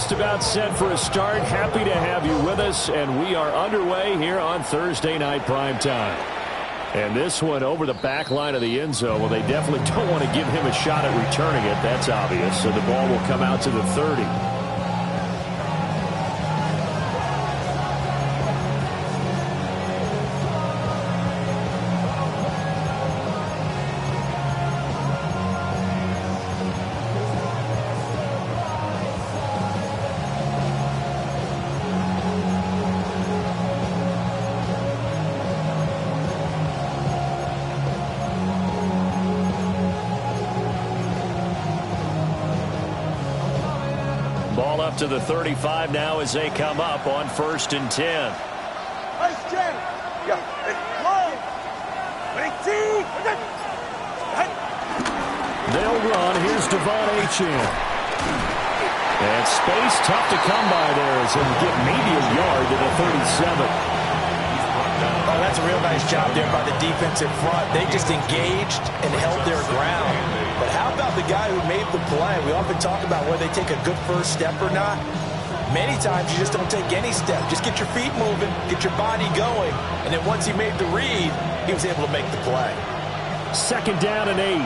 just about set for a start. Happy to have you with us, and we are underway here on Thursday Night Primetime. And this one over the back line of the end zone. Well, they definitely don't want to give him a shot at returning it. That's obvious. So the ball will come out to the 30. Ball up to the 35 now as they come up on 1st and 10. Nice jam. Yeah. They'll run. Here's Devon Achane. And space tough to come by there as he'll get maybe a yard to the 37. Oh, that's a real nice job there by the defensive front. They just engaged and held their ground. But how about the guy who made the play? We often talk about whether they take a good first step or not. Many times you just don't take any step. Just get your feet moving, get your body going, and then once he made the read, he was able to make the play. 2nd down and 8.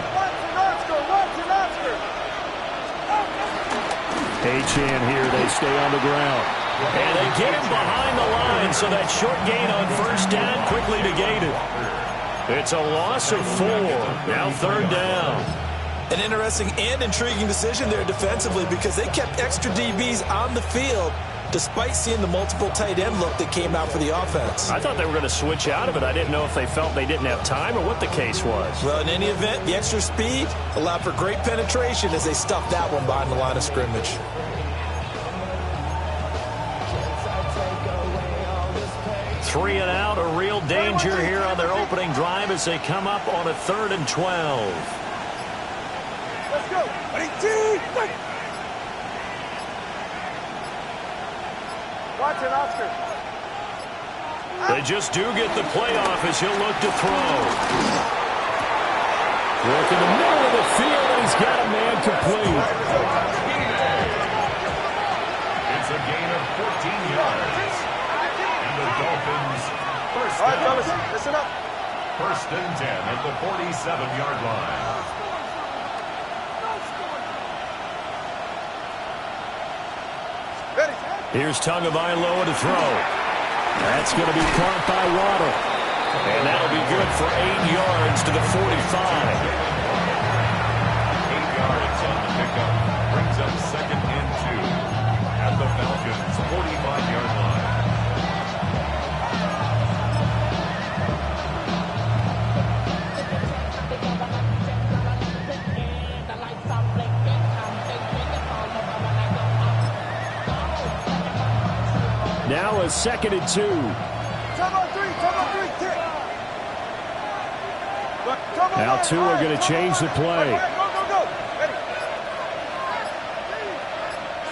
Achane here, they stay on the ground. And they get him behind the line, so that short gain on 1st down quickly negated. It's a loss of 4. Now 3rd down. An interesting and intriguing decision there defensively because they kept extra DBs on the field despite seeing the multiple tight end look that came out for the offense. I thought they were going to switch out of it. I didn't know if they felt they didn't have time or what the case was. Well, in any event, the extra speed allowed for great penetration as they stuffed that one behind the line of scrimmage. Three and out, a real danger here on their opening drive as they come up on a 3rd and 12. Let's go. Watch it, Oscar. They just do get the playoff as he'll look to throw. Look in the middle of the field, and he's got a man complete. It's a gain of 14 yards. And the Dolphins first All right, down. fellas, listen up. 1st and 10 at the 47-yard line. Here's Tagovailoa to throw. That's going to be caught by Waddle. And that'll be good for 8 yards to the 45. 8 yards on the pickup. Brings up 2nd and 2 at the Falcons' 45-yard line. Now a 2nd and 2. Now two are going to change the play. Go. Ready.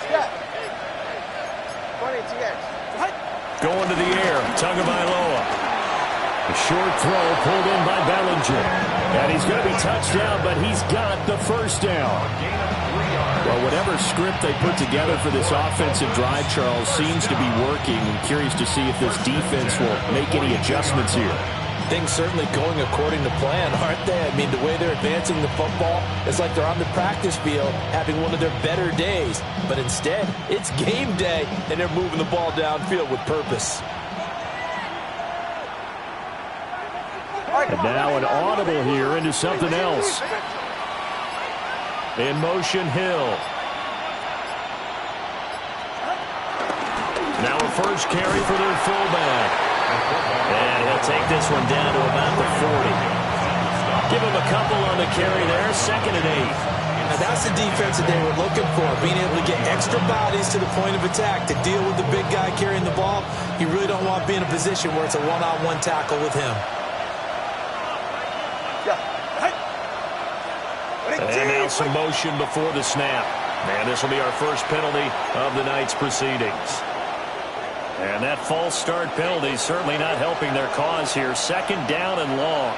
Step. 20 TX. Going to the air. Tagovailoa. A short throw pulled in by Bellinger. And he's going to be touched down, but he's got the 1st down. Well, whatever script they put together for this offensive drive, Charles, seems to be working. I'm curious to see if this defense will make any adjustments here. Things certainly going according to plan, aren't they? I mean, the way they're advancing the football, it's like they're on the practice field having one of their better days. But instead, it's game day, and they're moving the ball downfield with purpose. And now an audible here into something else. In motion, Hill. Now a first carry for their fullback. And he'll take this one down to about the 40. Give him a couple on the carry there. 2nd and 8. Now that's the defense that they were looking for, being able to get extra bodies to the point of attack to deal with the big guy carrying the ball. You really don't want to be in a position where it's a one-on-one tackle with him. And now some motion before the snap. And this will be our first penalty of the night's proceedings. And that false start penalty certainly not helping their cause here. 2nd down and long.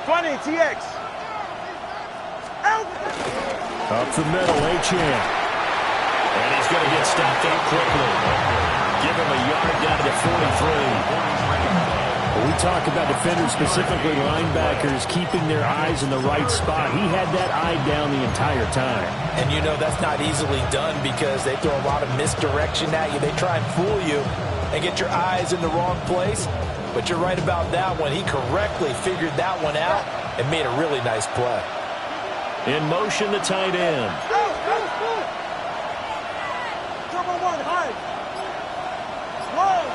20 TX. Up the middle, Achane. And he's going to get stopped up quickly. Give him a yard down to the 43. We talk about defenders, specifically linebackers, keeping their eyes in the right spot. He had that eye down the entire time. And you know that's not easily done because they throw a lot of misdirection at you. They try and fool you and get your eyes in the wrong place. But you're right about that one. He correctly figured that one out and made a really nice play. In motion, the tight end. Double one, high. Slow.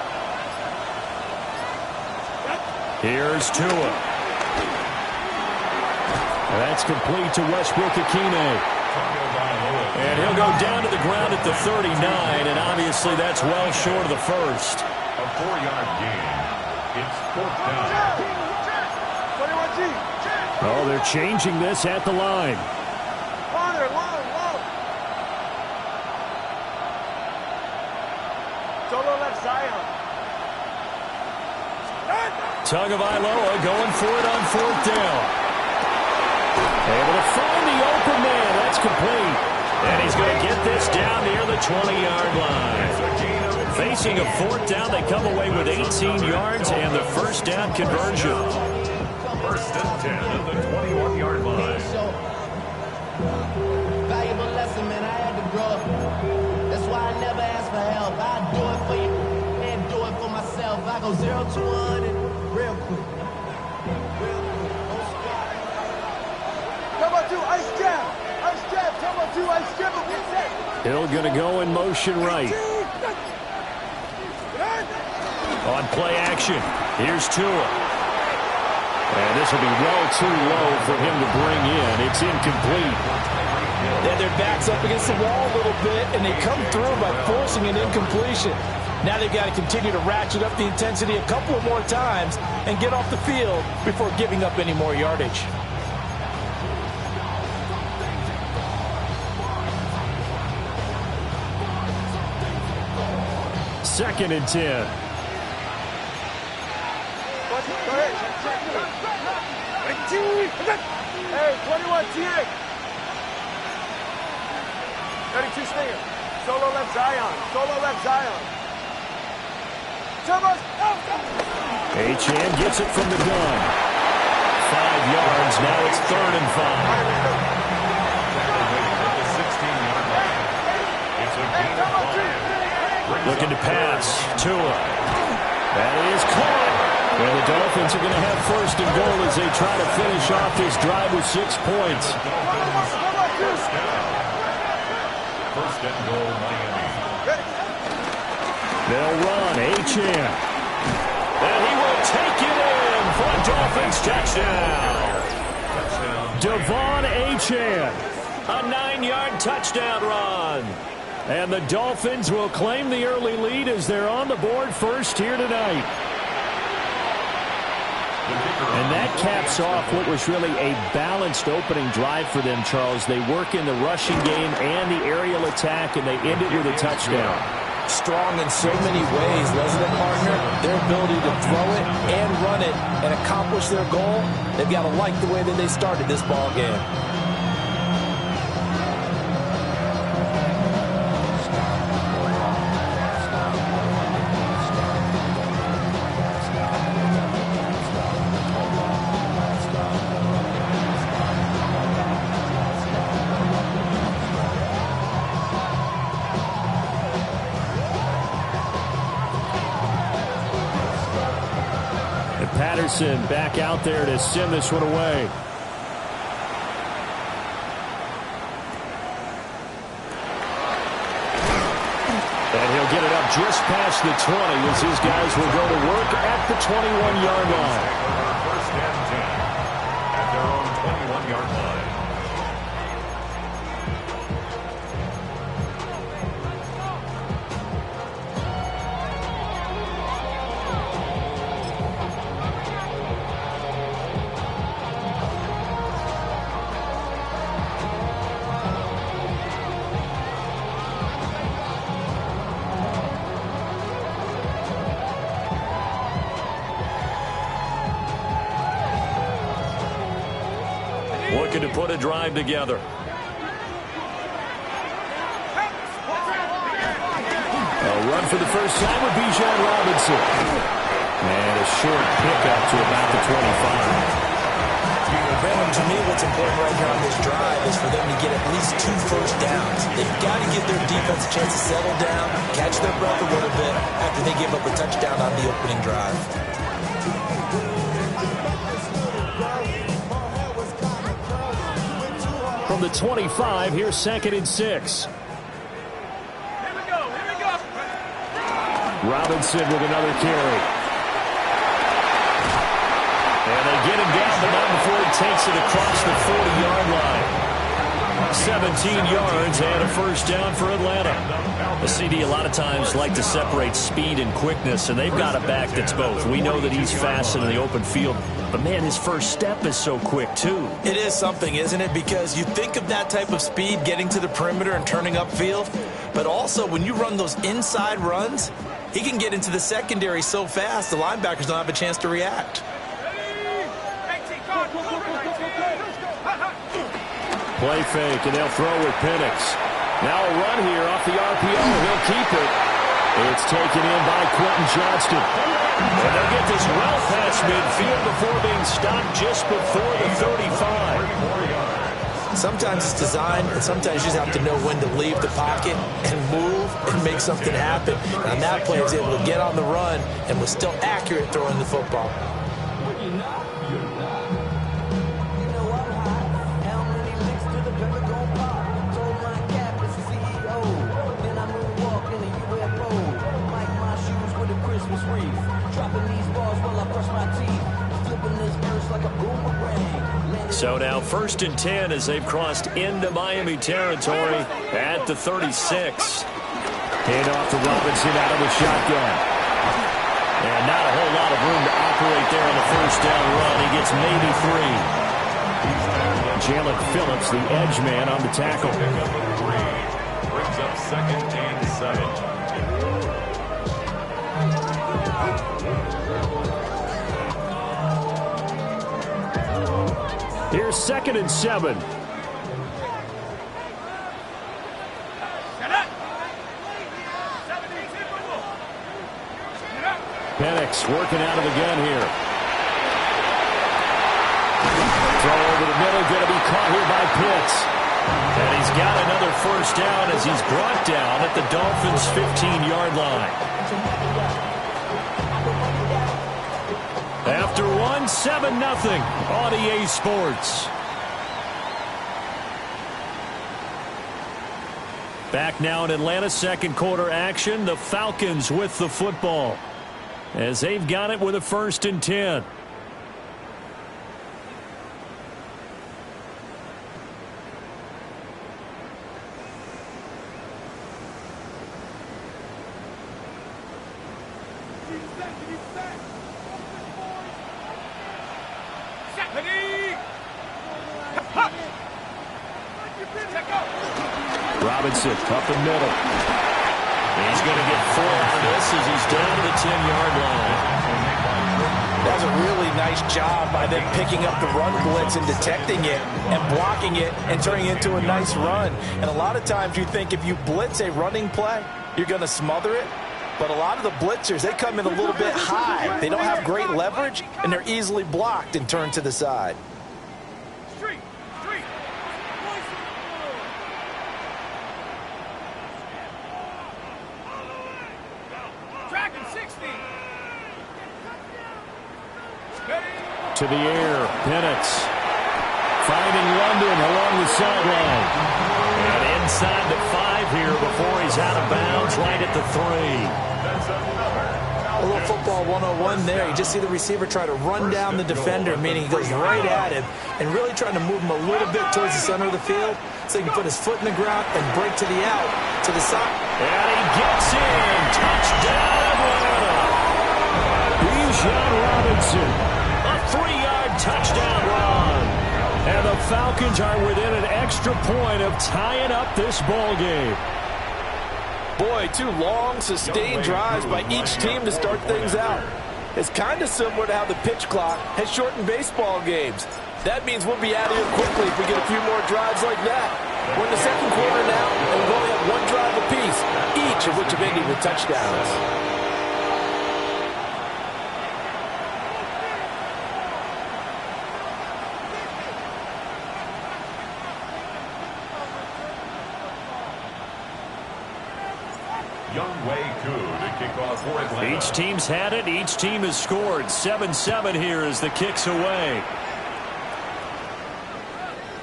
Here's Tua. That's complete to Westbrook-Ikhine. And he'll go down to the ground at the 39, and obviously that's well short of the first. A 4-yard gain. It's 4th down. 21G. Oh, they're changing this at the line. Longer, long. Solo left Zion. Tagovailoa going for it on 4th down. Able to find the open man. That's complete. And he's going to get this down near the 20-yard line. Facing a 4th down, they come away with 18 yards and the first down conversion. 1st and 10 at the 21-yard line. Valuable lesson, man. I had to grow up. That's why I never ask for help. I do it for you and do it for myself. I go 0 to 100 real quick. Come on, two, ice jab. Ice jab. Come on, two, ice jab. Hill going to go in motion right. On play action, here's Tua. And this will be well too low for him to bring in. It's incomplete. Then their back's up against the wall a little bit, and they come through by forcing an incompletion. Now they've got to continue to ratchet up the intensity a couple of more times and get off the field before giving up any more yardage. Second and 10. Go ahead. Hey, 21 TA. 32 Stinger. Solo left Zion. Solo left Zion. Achane gets it from the gun. 5 yards. Now it's 3rd and 5. Looking to pass. Tua. That is caught. And the Dolphins are going to have 1st and goal as they try to finish off this drive with 6 points. 1st and goal, Miami. They'll run. Achane. And he will take it in for a Dolphins touchdown. Devon Achane. A 9-yard touchdown run. And the Dolphins will claim the early lead as they're on the board first here tonight. And that caps off what was really a balanced opening drive for them, Charles. They work in the rushing game and the aerial attack, and they end it with a touchdown. Strong in so many ways, doesn't it, partner? Their ability to throw it and run it and accomplish their goal, they've got to like the way that they started this ball game. Patterson back out there to send this one away. And he'll get it up just past the 20 as his guys will go to work at the 21-yard line. 1st and 10 at their own 21-yard line. Looking to put a drive together. run for the first time with Bijan Robinson. And a short pickup to about the 25. Brandon, to me, what's important right here on this drive is for them to get at least 2 first downs. They've got to give their defense a chance to settle down, catch their breath a little bit after they give up a touchdown on the opening drive. From the 25, here's 2nd and 6. Robinson with another carry. And they get him down, but not before he takes it across the 40-yard line. 17 yards and a first down for Atlanta. The CD a lot of times like to separate speed and quickness, and they've got a back that's both. We know that he's fast in the open field, but man, his first step is so quick too. It is something, isn't it? Because you think of that type of speed getting to the perimeter and turning upfield, but also when you run those inside runs, he can get into the secondary so fast the linebackers don't have a chance to react. Play fake, and they'll throw with Penix. Now a run here off the RPO. He'll keep it. It's taken in by Quentin Johnston. And they'll get this well past midfield before being stopped just before the 35. Sometimes it's designed, and sometimes you just have to know when to leave the pocket and move and make something happen. And on that play, he was able to get on the run and was still accurate throwing the football. So now 1st and 10 as they've crossed into Miami territory at the 36. Hand off to Robinson out of the shotgun. And not a whole lot of room to operate there on the first down run. He gets maybe 3. Jalen Phillips, the edge man, on the tackle. Brings up 2nd and 7. Here's 2nd and 7. Penix working out of the gun here. Throw over the middle, going to be caught here by Pitts. And he's got another first down as he's brought down at the Dolphins' 15-yard line. After 7-0 on EA Sports. Back now in Atlanta, second quarter action. The Falcons with the football as they've got it with a 1st and 10. Robinson up the middle. He's going to get 4 out of this as he's down to the 10-yard line. That was a really nice job by them picking up the run blitz and detecting it and blocking it and turning it into a nice run. And a lot of times you think if you blitz a running play, you're going to smother it. But a lot of the blitzers, they come in a little bit high. They don't have great leverage, and they're easily blocked and turned to the side. To the air, Penix finding London along the sideline. And inside the 5 here before he's out of bounds right at the 3. A little football 101 there. You just see the receiver try to run down the defender, meaning he goes right at him and really trying to move him a little bit towards the center of the field so he can put his foot in the ground and break to the out, to the side. And he gets in. Touchdown, Atlanta. Bijan Robinson. A 3-yard touchdown run. And the Falcons are within an extra point of tying up this ball game. Boy, 2 long, sustained drives by each team to start things out. It's kind of similar to how the pitch clock has shortened baseball games. That means we'll be out of here quickly if we get a few more drives like that. We're in the second quarter now, and we've only have 1 drive apiece. plays, each of which have ended with touchdowns. Each team's had it. Each team has scored. 7-7 here as the kick's away.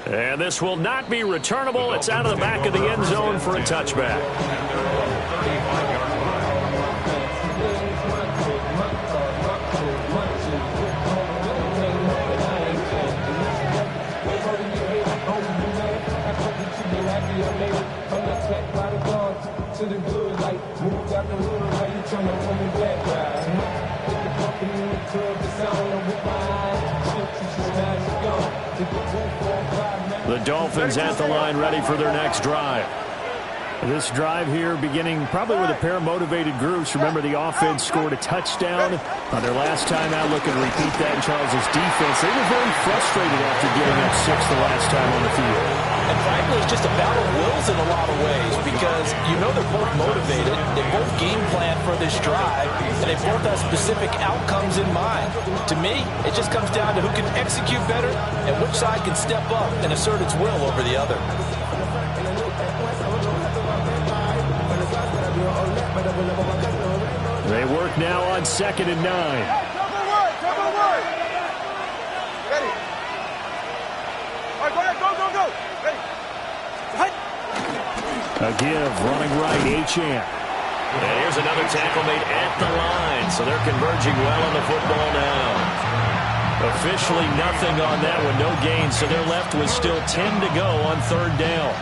And this will not be returnable. It's out of the back of the end zone for a touchback. The Dolphins at the line, ready for their next drive. This drive here beginning probably with a pair of motivated groups. Remember, the offense scored a touchdown on their last time out. Looking to repeat that in Charles's defense. They were very frustrated after giving up 6 the last time on the field. And frankly, it's just a battle of wills in a lot of ways because you know they're both motivated. They both game plan for this drive, and they both have specific outcomes in mind. To me, it just comes down to who can execute better and which side can step up and assert its will over the other. They work now on 2nd and 9. Double word. Ready. All right, go ahead, go. Ready. A give, running right, Achane. And here's another tackle made at the line, so they're converging well on the football now. Officially nothing on that one, no gain, so they're left with still 10 to go on 3rd down.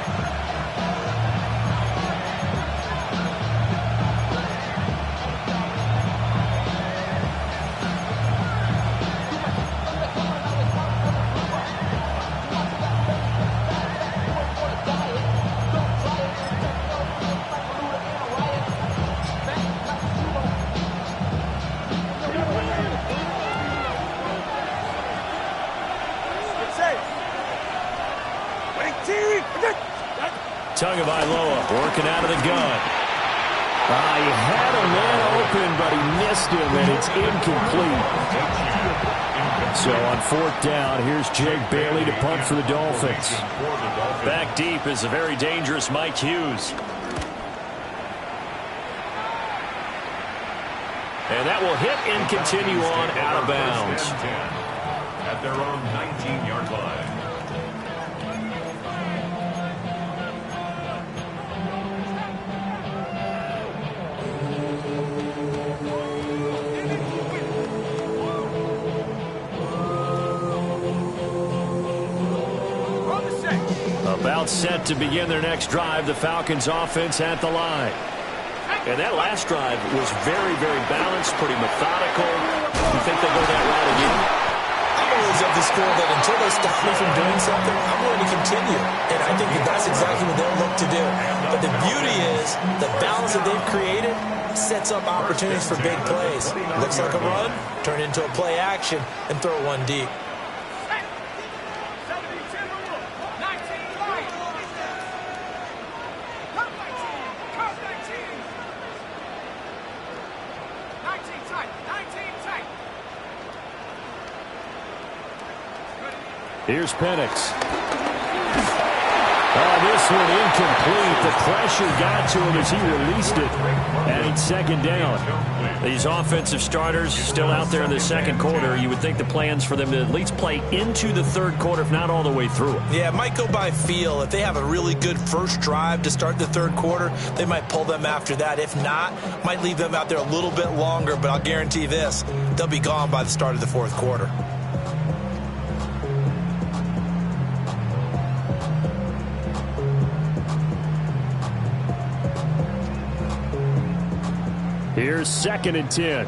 Tagovailoa working out of the gun. He had a man open, but he missed him, and it's incomplete. So on 4th down, here's Jake Bailey to punt for the Dolphins. Back deep is a very dangerous Mike Hughes. And that will hit and continue on out of bounds. At their own 19-yard line. About set to begin their next drive, the Falcons offense at the line. And that last drive was very, very balanced, pretty methodical. You think they go that route again? I'm always of the school that until they stop me from doing something, I'm going to continue. And I think that that's exactly what they'll look to do. But the beauty is the balance that they've created sets up opportunities for big plays. Looks like a run, turn into a play action, and throw one deep. Here's Penix. This one incomplete. The pressure got to him as he released it. And it's 2nd down. These offensive starters still out there in the second quarter. You would think the plans for them to at least play into the 3rd quarter, if not all the way through it. Yeah, it might go by feel. If they have a really good first drive to start the 3rd quarter, they might pull them after that. If not, might leave them out there a little bit longer. But I'll guarantee this, they'll be gone by the start of the 4th quarter. Here's 2nd and 10.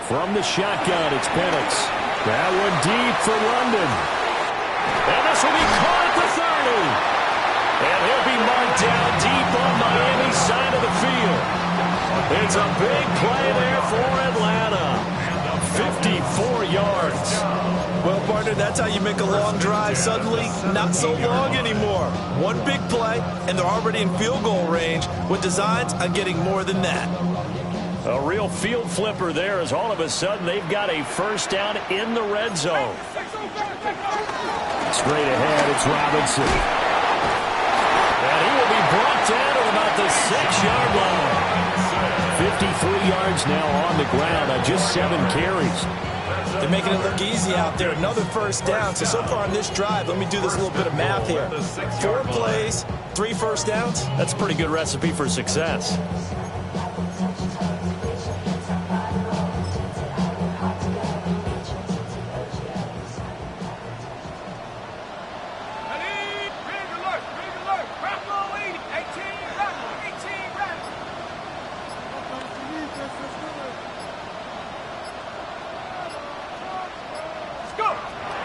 From the shotgun, it's Penix. That one deep for London. And this will be caught at the 30. And he'll be marked down deep on Miami's side of the field. It's a big play there for Atlanta. 50 Well, partner, that's how you make a long drive suddenly not so long anymore. One big play, and they're already in field goal range with designs on getting more than that. A real field flipper there as all of a sudden they've got a first down in the red zone. Straight ahead, it's Robinson. And he will be brought down at about the 6-yard line. 53 yards now on the ground on just 7 carries. They're making it look easy out there. Another first down. So far on this drive, let me do this little bit of math here. 4 plays, 3 first downs. That's a pretty good recipe for success.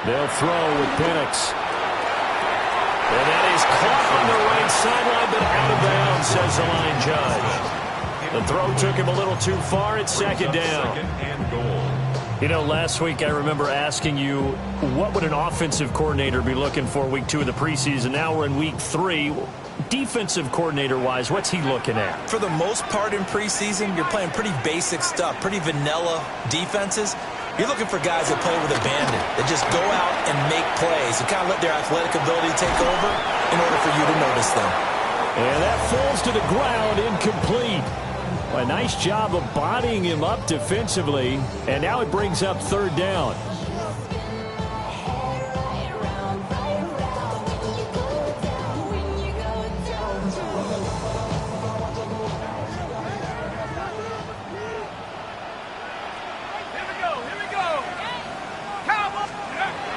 They'll throw with Penix. And that is caught on the right sideline, but out of bounds, says the line judge. The throw took him a little too far. It's second down. You know, last week I remember asking you, what would an offensive coordinator be looking for week 2 of the preseason? Now we're in week 3. Defensive coordinator-wise, what's he looking at? For the most part in preseason, you're playing pretty basic stuff, pretty vanilla defenses. You're looking for guys that play with abandon, that just go out and make plays, and kind of let their athletic ability take over in order for you to notice them. And that falls to the ground, incomplete. A nice job of bodying him up defensively, and now it brings up 3rd down.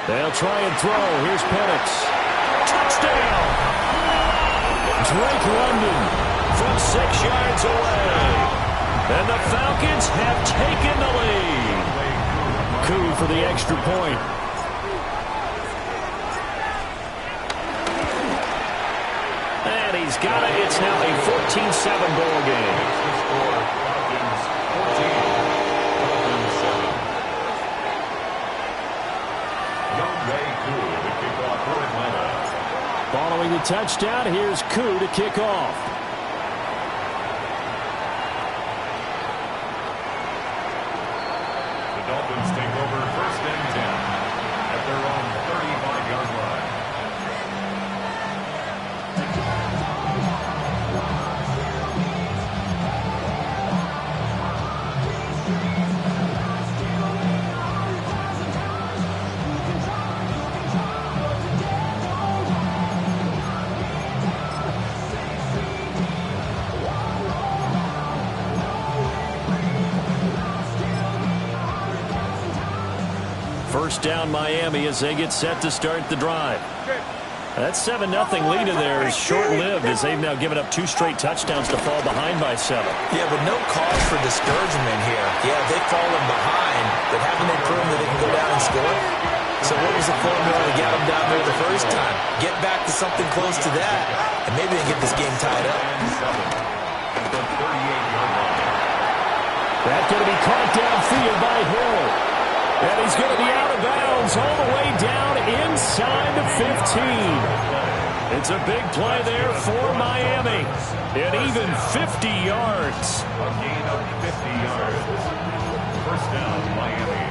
They'll try and throw. Here's Penix. Touchdown! Drake London from 6 yards away. And the Falcons have taken the lead. Coup for the extra point. And he's got it. It's now a 14-7 ball game. Following the touchdown, here's Koo to kick off. The Dolphins take over 1st and 10 at their own 35-yard line. First down Miami as they get set to start the drive. That 7-0 lead of theirs is short-lived as they've now given up 2 straight touchdowns to fall behind by 7. Yeah, but no cause for discouragement here. Yeah, they've fallen behind, but haven't they proven that they can go down and score? So what was the formula to get them down there the first time? Get back to something close to that, and maybe they can get this game tied up. That's going to be caught downfield by Hill. And he's going to be out of bounds all the way down inside the 15. It's a big play there for Miami. And even 50 yards. A gain of 50 yards. First down, Miami.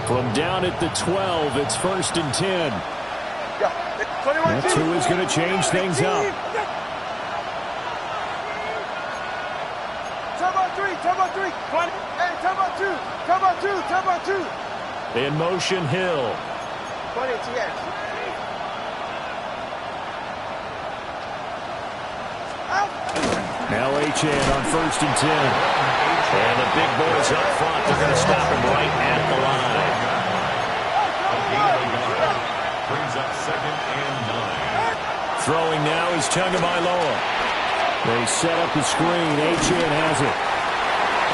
From down at the 12, it's 1st and 10. That 2 is going to change things up. In motion, Hill. Now H.N. on 1st and 10. And the big boys up front, they're going to stop him right at the line. Brings up 2nd and 9. Throwing now is Tagovailoa. They set up the screen. H.N. has it.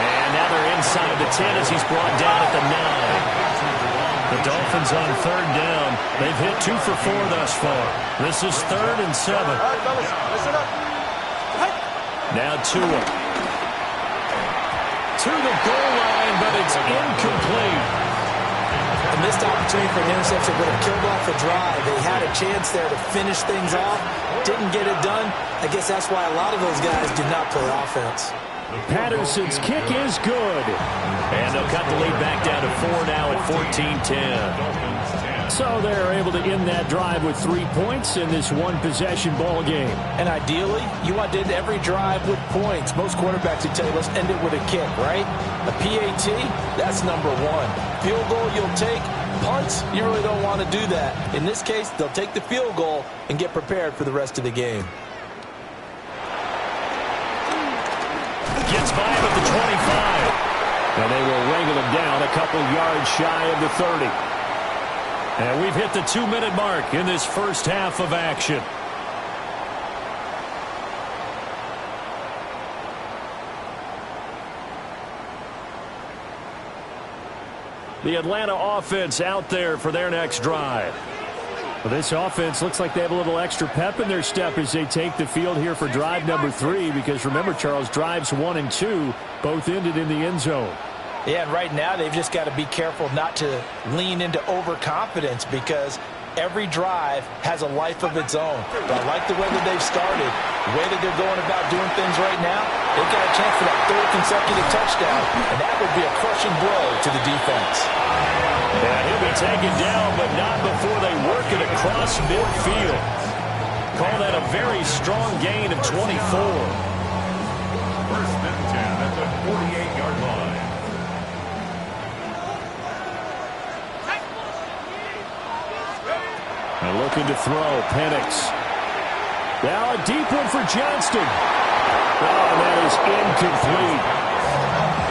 And now they're inside the 10 as he's brought down at the 9. The Dolphins on 3rd down. They've hit 2 for 4 thus far. This is 3rd and 7. All right, fellas, listen up. Now Tua. to the goal line, but it's incomplete. A missed opportunity for an interception would have killed off the drive. They had a chance there to finish things off. Didn't get it done. I guess that's why a lot of those guys did not play offense. Patterson's kick is good. And they'll cut the lead back down to 4 now at 14-10. So they're able to end that drive with 3 points in this one-possession ball game. And ideally, you want to end every drive with points. Most quarterbacks would tell you, let's end it with a kick, right? A PAT, that's number one. Field goal you'll take. Punts, you really don't want to do that. In this case, they'll take the field goal and get prepared for the rest of the game. Gets by him at the 25. And they will wrangle him down a couple yards shy of the 30. And we've hit the 2-minute mark in this first half of action. The Atlanta offense out there for their next drive. Well, this offense looks like they have a little extra pep in their step as they take the field here for drive number 3. Because remember, Charles, drives 1 and 2 both ended in the end zone. Yeah, and right now they've just got to be careful not to lean into overconfidence because every drive has a life of its own. But I like the way that they've started, the way that they're going about doing things right now. They've got a chance for that 3rd consecutive touchdown, and that would be a crushing blow to the defense. And he'll be taken down, but not before they work it across midfield. Call that a very strong gain of 24. First and 10 at the 48-yard line. And looking to throw, Penix. Now a deep one for Johnston. Oh, that is incomplete.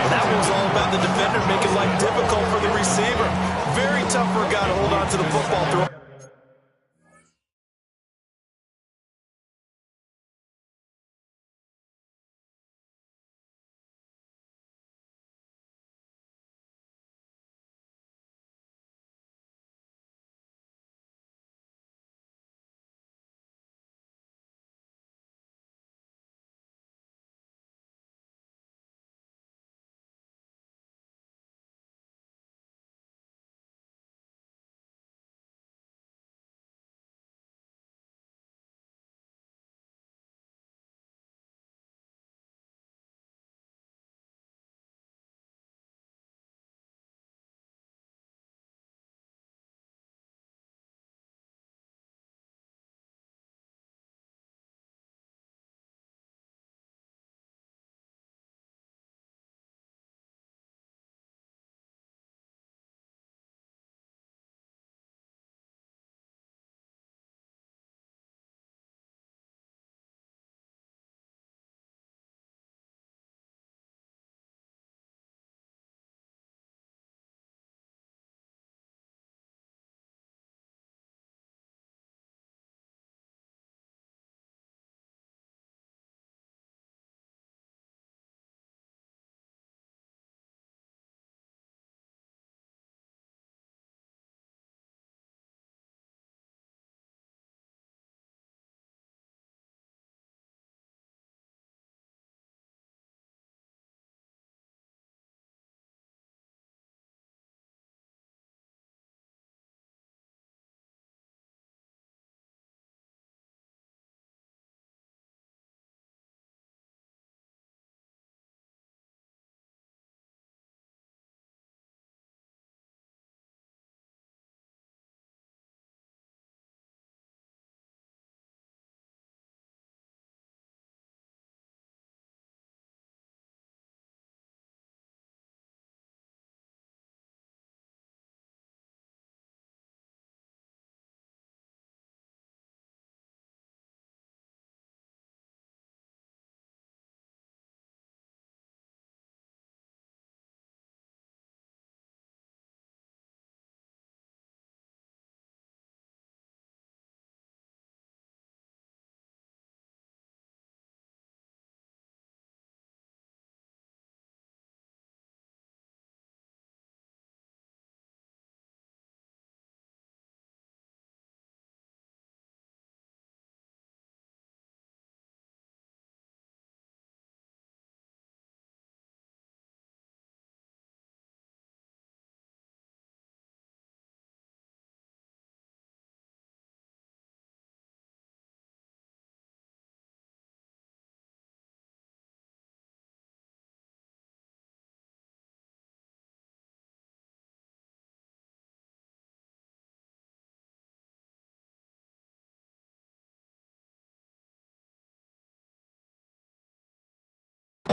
That was all about the defender making life difficult for the receiver. Very tough for a guy to hold on to the football through.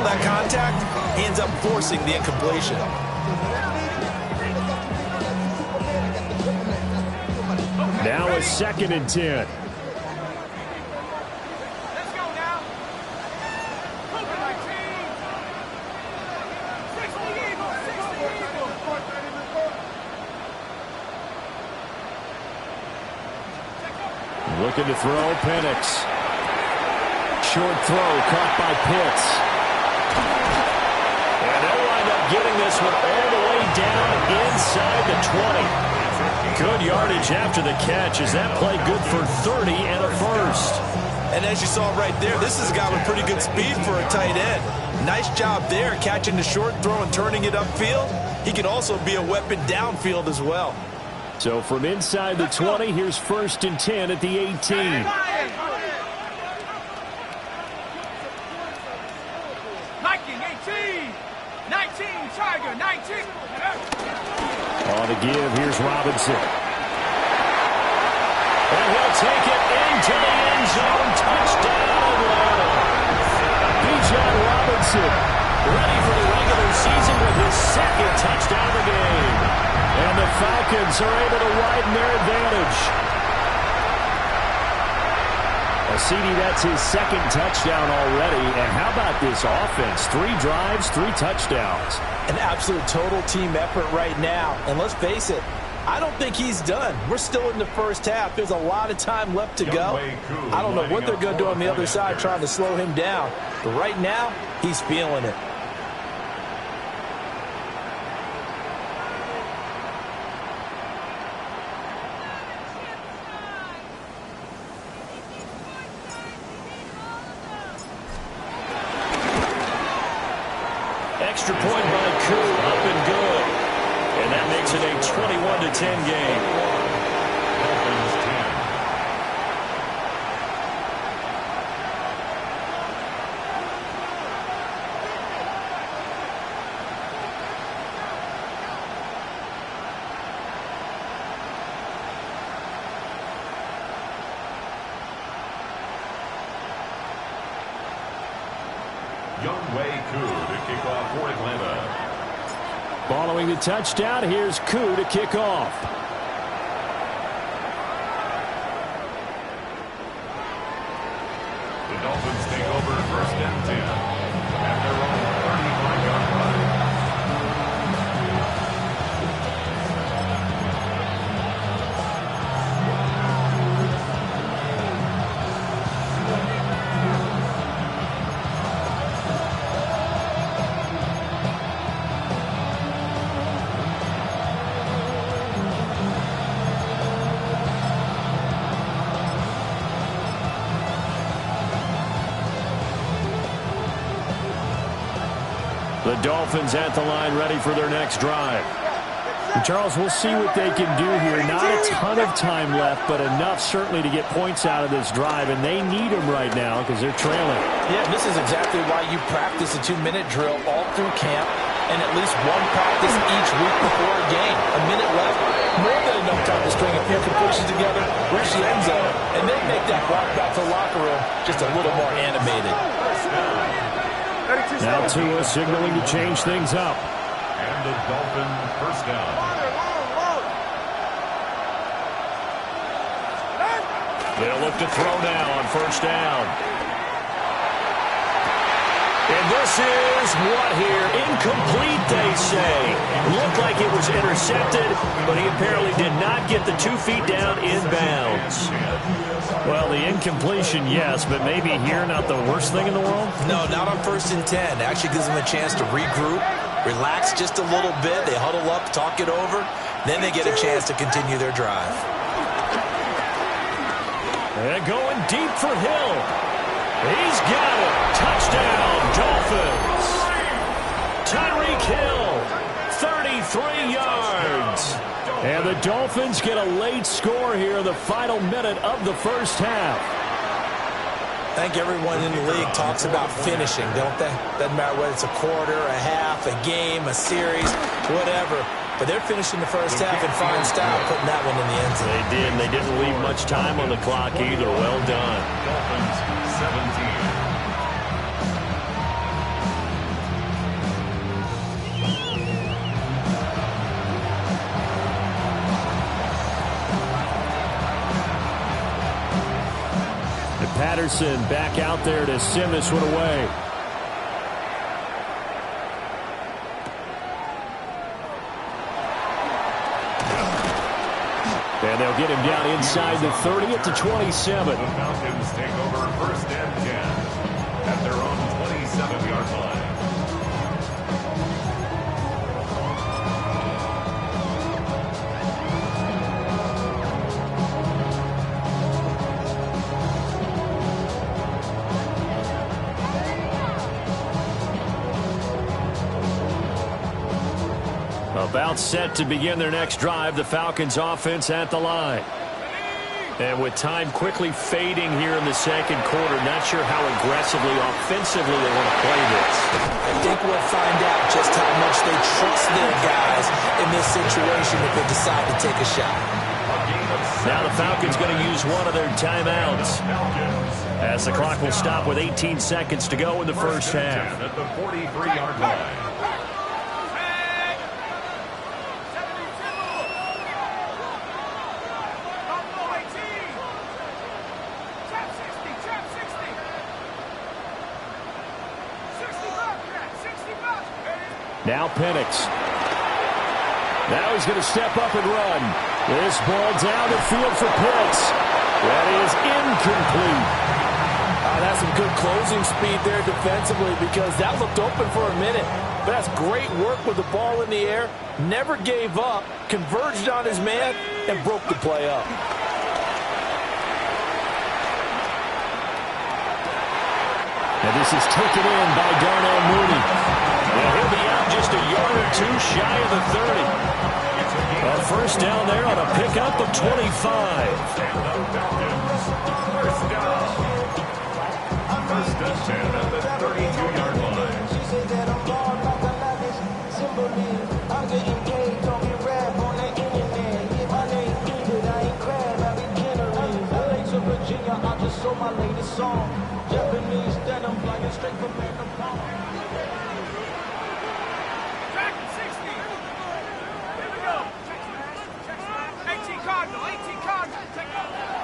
that contact, he ends up forcing the incompletion. Now a 2nd and 10. Looking to throw, Penix. Short throw, caught by Pitts. And they'll wind up getting this one all the way down inside the 20. Good yardage after the catch. Is that play good for 30 and a first? And as you saw right there, this is a guy with pretty good speed for a tight end. Nice job there, catching the short throw and turning it upfield. He can also be a weapon downfield as well. So from inside the 20, here's 1st and 10 at the 18. 19, 19, Tiger, 19. On the give, here's Robinson. And he'll take it into the end zone. Touchdown, Atlanta. Bijan Robinson ready for the regular season with his 2nd touchdown of the game. And the Falcons are able to widen their advantage. Well, CD, that's his 2nd touchdown already. And how about this offense? 3 drives, 3 touchdowns. An absolute total team effort right now. And let's face it, I don't think he's done. We're still in the first half. There's a lot of time left to go. I don't know what they're going to do on the other side trying to slow him down. But right now, he's feeling it. Extra point by Koo, up and good. And that makes it a 21-10 game. Following the touchdown, here's Koo to kick off. The Dolphins take over 1st and 10 at their own 35-yard line. The Dolphins at the line ready for their next drive. And Charles, we'll see what they can do here. Not a ton of time left, but enough certainly to get points out of this drive, and they need them right now because they're trailing. Yeah, this is exactly why you practice a 2-minute drill all through camp and at least one practice each week before a game. A minute left, more than enough time to string a few completions together, reach the end zone, and then make that walk back to the locker room just a little more animated. Now Tua signaling to change things up. And the Dolphin first down. They'll look to throw now on 1st down. And this is what here? Incomplete, they say. Looked like it was intercepted, but he apparently did not get the 2 feet down in bounds. Well, the incompletion, yes, but maybe here not the worst thing in the world? No, not on 1st and 10. It actually gives them a chance to regroup, relax just a little bit. They huddle up, talk it over. Then they get a chance to continue their drive. And going deep for Hill. He's got it. Touchdown, Dolphins. Tyreek Hill, 33 yards. And the Dolphins get a late score here in the final minute of the first half. I think everyone in the league talks about finishing, don't they? Doesn't matter whether it's a quarter, a half, a game, a series, whatever. But they're finishing the first half in fine style, putting that one in the end zone. They did, and they didn't leave much time on the clock either. Well done. Dolphins 17. Patterson back out there to send this one away. And they'll get him down inside the 30 at the 27. The Falcons take over 1st and 10 at their own 27-yard line. About set to begin their next drive, the Falcons offense at the line. And with time quickly fading here in the second quarter, not sure how aggressively, offensively they want to play this. I think we'll find out just how much they trust their guys in this situation if they decide to take a shot. Now the Falcons going to use one of their timeouts as the clock will stop with 18 seconds to go in the first half. At the 43-yard line. Now Penix. Now he's going to step up and run. This ball down the field for Pitts. That is incomplete. That's some good closing speed there defensively because that looked open for a minute. But that's great work with the ball in the air. Never gave up, converged on his man, and broke the play up. And this is taken in by Darnell Mooney. Well, he'll be out just a yard or two shy of the 30. A first down there on a pickup of 25. First down. First and 10 at the 32-yard line. She said that I'm born like a lavish symphony. I'm getting paid, talking rap on the internet. Yeah, my name David, I ain't crab, I be Kennery. LA to Virginia, I just sold my latest song. Japanese denim, flying straight from Phantom Palm.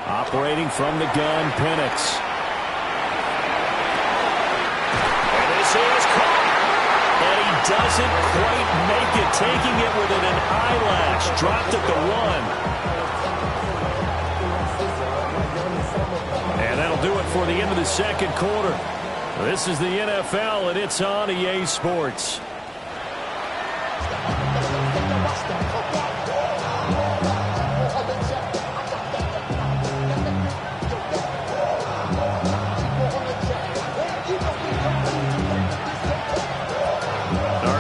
Operating from the gun, Penix. And this is caught. And he doesn't quite make it, taking it within an eyelash. Dropped at the 1. And that'll do it for the end of the second quarter. This is the NFL, and it's on EA Sports.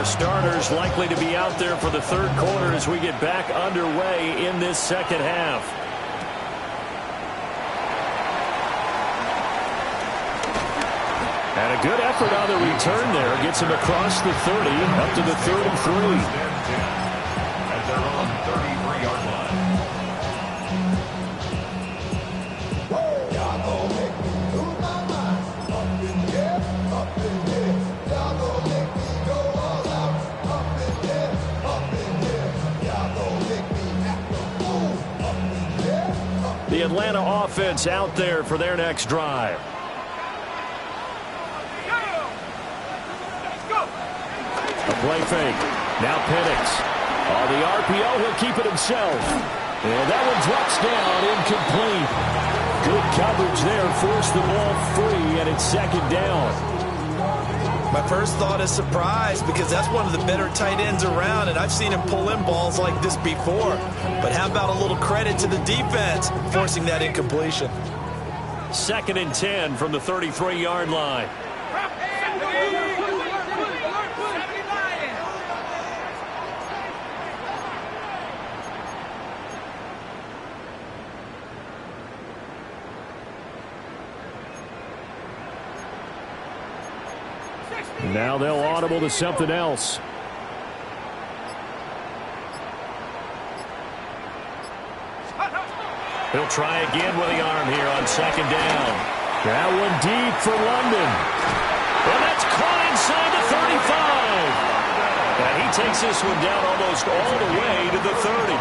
Starters likely to be out there for the third quarter as we get back underway in this second half. And a good effort on the return there. Gets him across the 30, up to the 33. At their own 33-yard line. The Atlanta offense out there for their next drive. A play fake. Now Penix. On the RPO, he'll keep it himself. And that one drops down, incomplete. Good coverage there, forced the ball free, and it's second down. My first thought is surprise because that's one of the better tight ends around, and I've seen him pull in balls like this before. But how about a little credit to the defense forcing that incompletion? 2nd and 10 from the 33-yard line. Now they'll audible to something else. He'll try again with the arm here on second down. That one deep for London. And that's caught inside the 35. And he takes this one down almost all the way to the 30.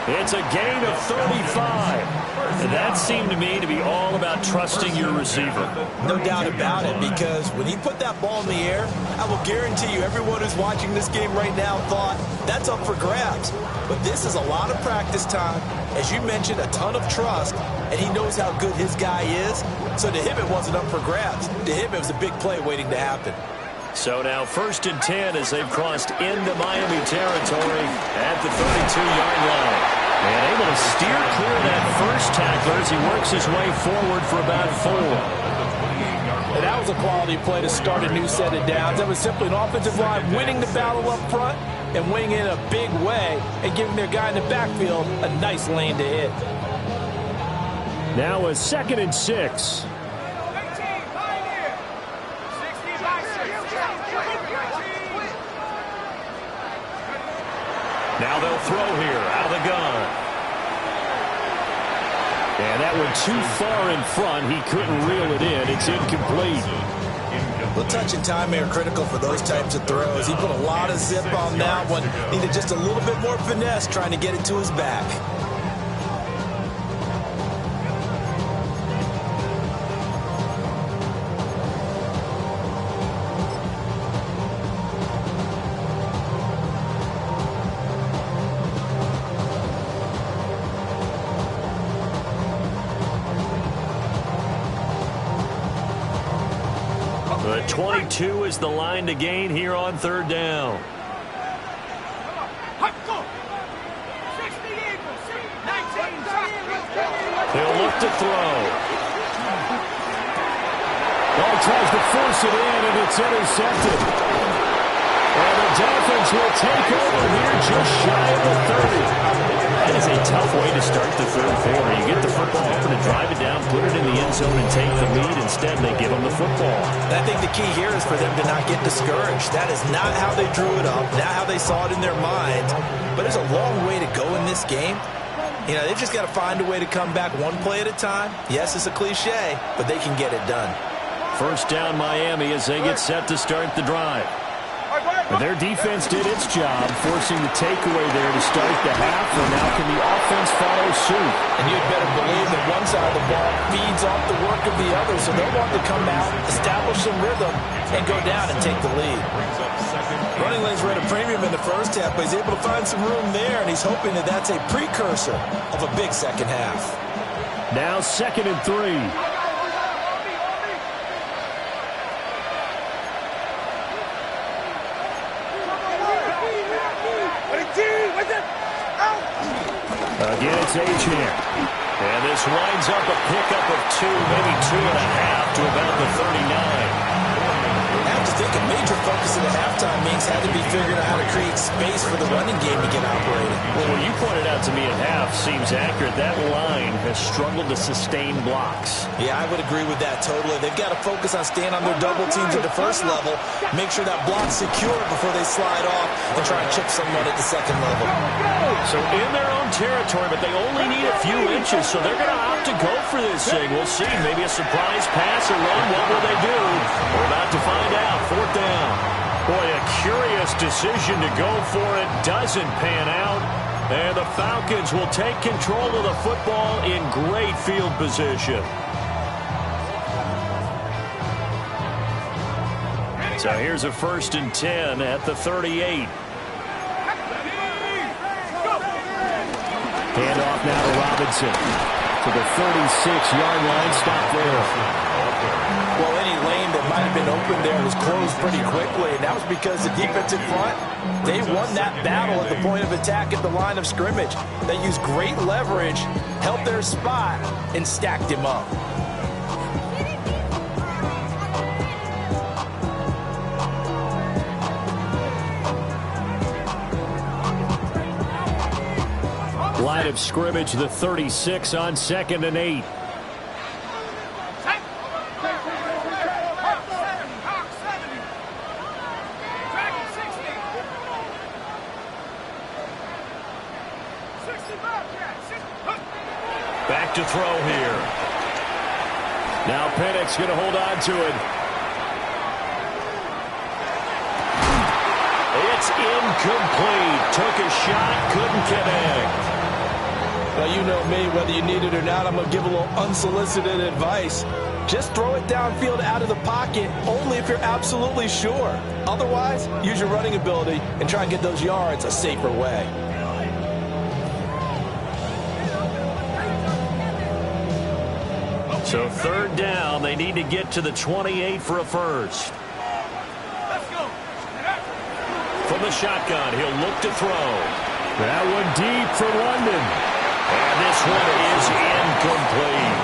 It's a gain of 35. And that seemed to me to be all about trusting your receiver. No doubt about it, because when he put that ball in the air, I will guarantee you everyone who's watching this game right now thought that's up for grabs. But this is a lot of practice time. As you mentioned, a ton of trust, and he knows how good his guy is. So to him, it wasn't up for grabs. To him, it was a big play waiting to happen. So now 1st and 10 as they've crossed into Miami territory at the 32-yard line. And able to steer clear of that first tackler as he works his way forward for about 4. And that was a quality play to start a new set of downs. That was simply an offensive line winning the battle up front and winning in a big way and giving their guy in the backfield a nice lane to hit. Now a 2nd and 6. Now they'll throw here out of the gun. And that went too far in front. He couldn't reel it in. It's incomplete. Well, touch and time are critical for those types of throws. He put a lot of zip on that one. Needed just a little bit more finesse trying to get it to his back. The 22 is the line to gain here on 3rd down. He'll look to throw. Ball tries to force it in, and it's intercepted. And the Dolphins will take over here just shy of the 30. That is a tough way to start the 3rd quarter. You get the football up and drive it down, put it in the end zone, and take the lead. Instead, they give them the football. And I think the key here is for them to not get discouraged. That is not how they drew it up, not how they saw it in their minds. But there's a long way to go in this game. You know, they've just got to find a way to come back one play at a time. Yes, it's a cliche, but they can get it done. 1st down Miami as they get set to start the drive. And their defense did its job, forcing the takeaway there to start the half, and now can the offense follow suit? And you'd better believe that one side of the ball feeds off the work of the other, so they'll want to come out, establish some rhythm, and go down and take the lead. Running lanes were at a premium in the first half, but he's able to find some room there, and he's hoping that that's a precursor of a big second half. Now 2nd and 3. Again, it's Achane. And this winds up a pickup of 2, maybe 2.5 to about the 39. I have to think a major focus in the halftime means had to be figuring out how to create space for the running game to get operating. Well, what you pointed out to me at half seems accurate. That line has struggled to sustain blocks. Yeah, I would agree with that totally. They've got to focus on staying on their double teams at the first level, make sure that block's secure before they slide off and try and chip someone at the second level. So in their own territory, but they only need a few inches, so they're going to opt to go for this thing. We'll see. Maybe a surprise pass or run. What will they do? We're about to find out. 4th down. Boy, a curious decision to go for it. Doesn't pan out. And the Falcons will take control of the football in great field position. So here's a 1st and 10 at the 38. Handoff now to Robinson to the 36-yard line. Stop there. Well, any lane that might have been open there was closed pretty quickly, and that was because the defensive front, they won that battle at the point of attack at the line of scrimmage. They used great leverage, held their spot, and stacked him up. Line of scrimmage, the 36 on 2nd and 8. Back to throw here. Now Pennick's going to hold on to it. It's incomplete. Took a shot, couldn't connect. Well, you know me, whether you need it or not, I'm going to give a little unsolicited advice. Just throw it downfield out of the pocket only if you're absolutely sure. Otherwise, use your running ability and try and get those yards a safer way. So third down, they need to get to the 28 for a first. Let's go. From the shotgun, he'll look to throw. That one deep for London. And this one is incomplete.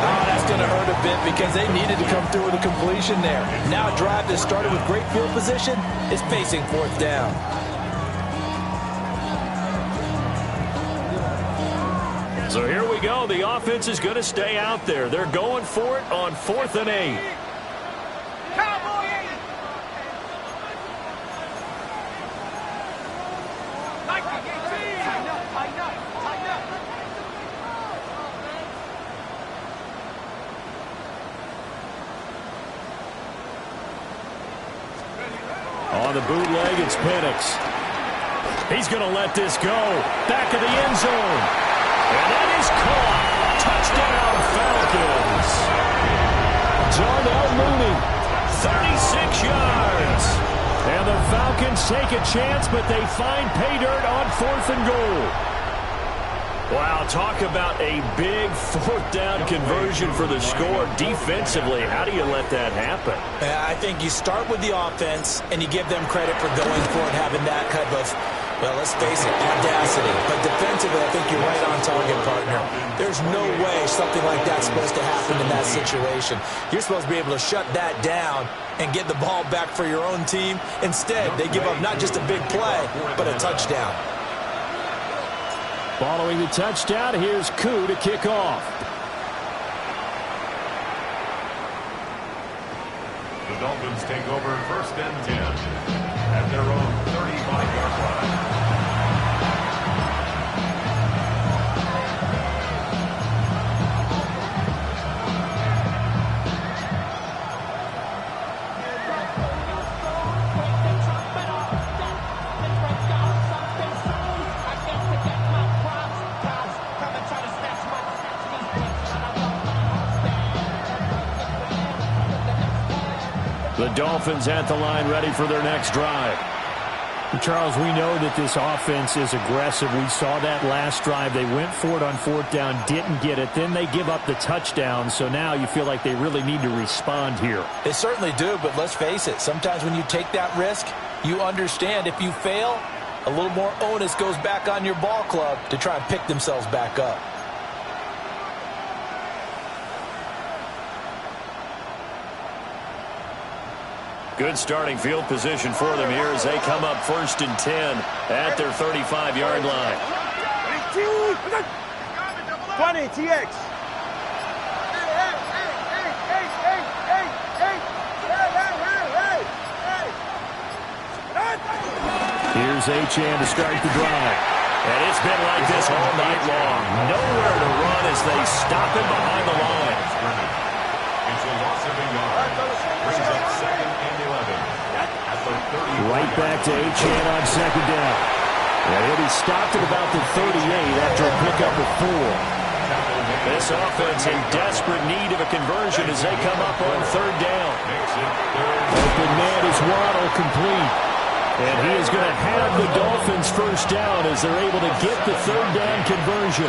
Oh, that's going to hurt a bit because they needed to come through with a completion there. Now a drive that started with great field position is facing fourth down. So here we go. The offense is going to stay out there. They're going for it on 4th and 8. On the bootleg, it's Penix. He's going to let this go. Back of the end zone. And that is caught. Touchdown, Falcons. Darnell Mooney. 36 yards. And the Falcons take a chance, but they find pay dirt on 4th and goal. Wow, talk about a big 4th down conversion for the score. Defensively, how do you let that happen? I think you start with the offense, and you give them credit for going for it, having that kind of, well, let's face it, audacity. But defensively, I think you're right on target, partner. There's no way something like that's supposed to happen in that situation. You're supposed to be able to shut that down and get the ball back for your own team. Instead, they give up not just a big play, but a touchdown. Following the touchdown, here's Koo to kick off. The Dolphins take over 1st and 10 at their own 35-yard line. The Dolphins at the line ready for their next drive. Charles, we know that this offense is aggressive. We saw that last drive. They went for it on 4th down, didn't get it. Then they give up the touchdown. So now you feel like they really need to respond here. They certainly do, but let's face it. Sometimes when you take that risk, you understand if you fail, a little more onus goes back on your ball club to try and pick themselves back up. Good starting field position for them here as they come up 1st and 10 at their 35-yard line. 20, TX. Here's Achane to start the drive. And it's been like this all night long. Nowhere to run as they stop him behind the line. It's a loss of a yard. Brings up 2nd and 11 at the 30. Right back to Achane on 2nd down. And he'll be stopped at about the 38 after a pickup of 4. This offense in desperate need of a conversion as they come up on 3rd down. Open man is Waddle, complete. And he is going to have the Dolphins 1st down as they're able to get the 3rd down conversion.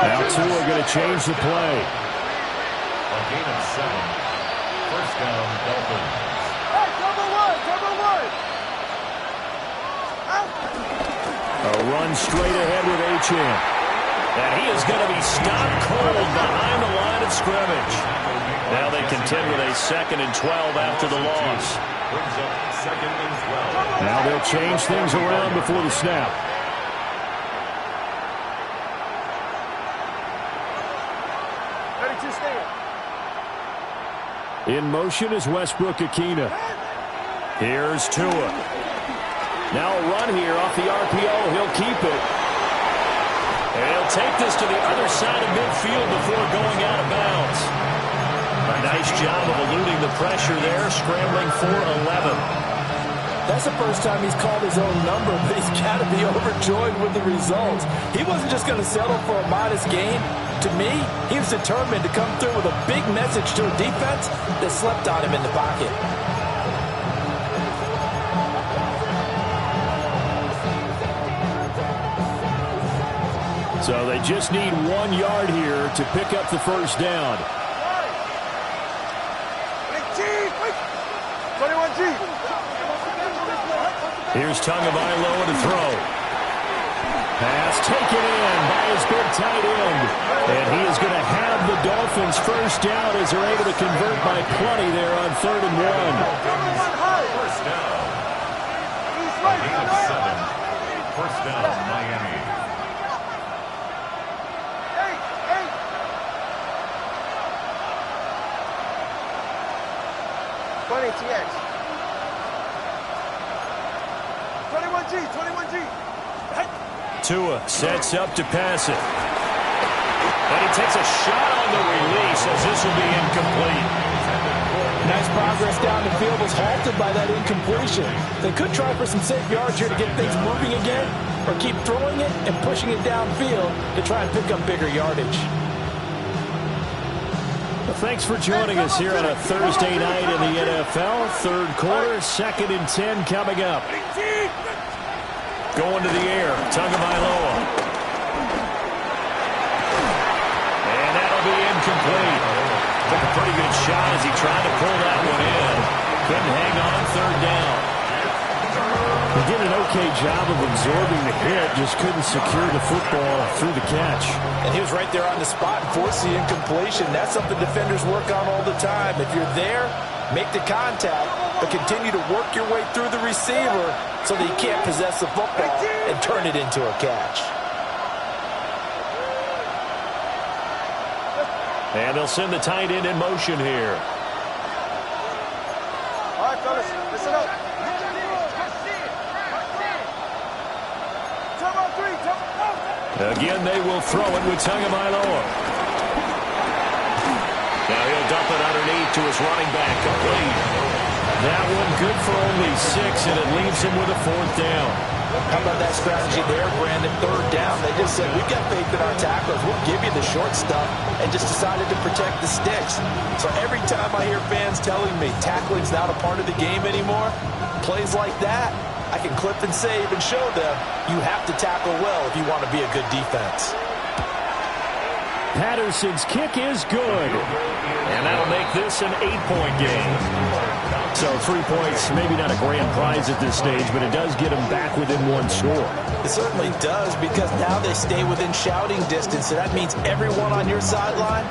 Now Tua going to change the play. A gain of 7. 1st down, Dolphins. A run straight ahead with Achane. And he is going to be stopped cold behind the line of scrimmage. Now they contend with a 2nd and 12 after the loss. Brings up 2nd and 12. Now they'll change things around before the snap. In motion is Westbrook-Ikhine. Here's Tua. Now a run here off the RPO. He'll keep it. And he'll take this to the other side of midfield before going out of bounds. A nice job of eluding the pressure there, scrambling for 11. That's the first time he's called his own number, but he's got to be overjoyed with the results. He wasn't just going to settle for a modest gain. To me, he was determined to come through with a big message to a defense that slept on him in the pocket. So they just need 1 yard here to pick up the first down. 21G. Here's Tagovailoa to throw. Pass taken in by his big tight end. And he is going to have the Dolphins first down as they're able to convert by plenty there on 3rd and 1. First down. Gain of 7. First down, Miami. 20 TX. 21G, 21G. Tua sets up to pass it. And he takes a shot on the release as this will be incomplete. Nice progress down the field was halted by that incompletion. They could try for some safe yards here to get things moving again, or keep throwing it and pushing it downfield to try and pick up bigger yardage. Well, thanks for joining us here on a Thursday night in the NFL. Third quarter, 2nd and 10 coming up. Going to the air, Tagovailoa. And that'll be incomplete. Took a pretty good shot as he tried to pull that one in. Couldn't hang on 3rd down. He did an okay job of absorbing the hit, just couldn't secure the football through the catch. And he was right there on the spot and forced the incompletion. That's something defenders work on all the time. If you're there, make the contact, but continue to work your way through the receiver so that he can't possess the football and turn it into a catch. And they'll send the tight end in motion here. All right, fellas, listen up. Again, they will throw it with Tagovailoa. Now he'll dump it underneath to his running back, complete. That one good for only 6, and it leaves him with a 4th down. How about that strategy there, Brandon? 3rd down. They just said, we've got faith in our tacklers. We'll give you the short stuff, and just decided to protect the sticks. So every time I hear fans telling me tackling's not a part of the game anymore, plays like that, I can clip and save and show them you have to tackle well if you want to be a good defense. Patterson's kick is good. And that'll make this an 8-point game. So 3 points, maybe not a grand prize at this stage, but it does get them back within 1 score. It certainly does, because now they stay within shouting distance, so that means everyone on your sideline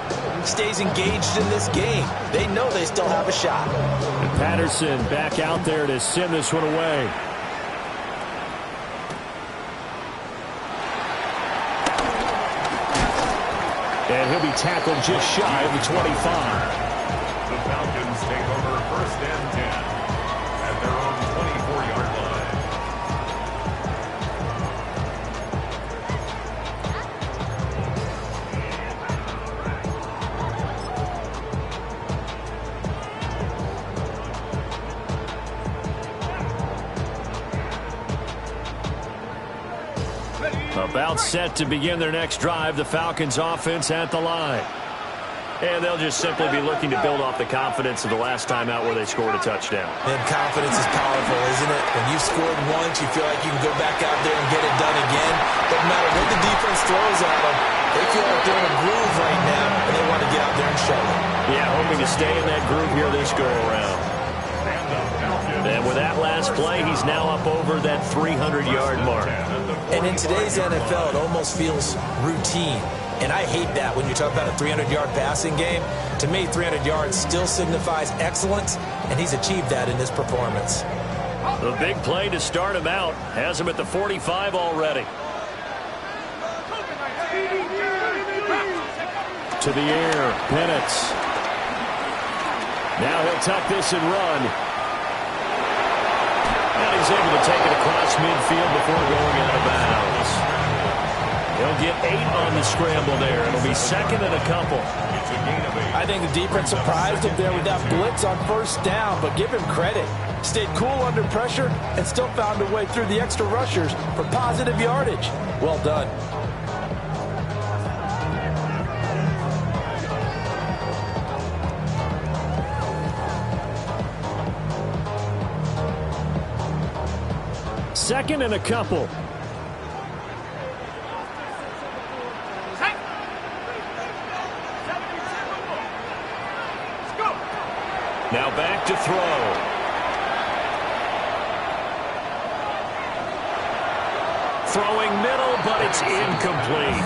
stays engaged in this game. They know they still have a shot. And Patterson back out there to send this one away. And he'll be tackled just shy of the 25. The Falcons take over 1st and 10 at their own 24-yard About set to begin their next drive, the Falcons offense at the line. And they'll just simply be looking to build off the confidence of the last time out where they scored a touchdown. And confidence is powerful, isn't it? When you've scored once, you feel like you can go back out there and get it done again. Doesn't matter what the defense throws at them. They feel like they're in a groove right now, and they want to get out there and show it. Yeah, hoping to stay in that groove here this go-around. And with that last play, he's now up over that 300-yard mark. And in today's NFL, it almost feels routine. And I hate that when you talk about a 300-yard passing game. To me, 300 yards still signifies excellence, and he's achieved that in this performance. The big play to start him out has him at the 45 already. To the air, Bennett. Now he'll tuck this and run. And he's able to take it across midfield before going out of bounds. He'll get 8 on the scramble there. It'll be second and a couple. It's a gain of 8. I think the defense surprised him there with that blitz on first down, but give him credit. Stayed cool under pressure and still found a way through the extra rushers for positive yardage. Well done. Second and a couple. Now back to throw. Throwing middle, but it's incomplete.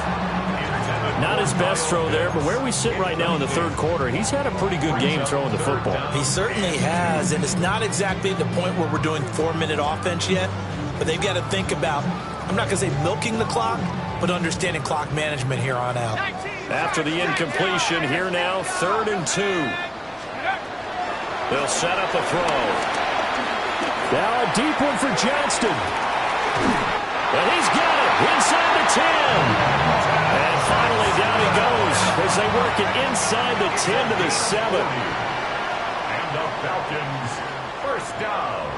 Not his best throw there, but where we sit right now in the third quarter, he's had a pretty good game throwing the football. He certainly has, and it's not exactly the point where we're doing 4-minute offense yet, but they've got to think about, I'm not going to say milking the clock, but understanding clock management here on out. After the incompletion, here now, 3rd and 2. They'll set up a throw. Now a deep one for Johnston. And he's got it inside the 10. And finally down he goes as they work it inside the 10 to the 7. And the Falcons, first down.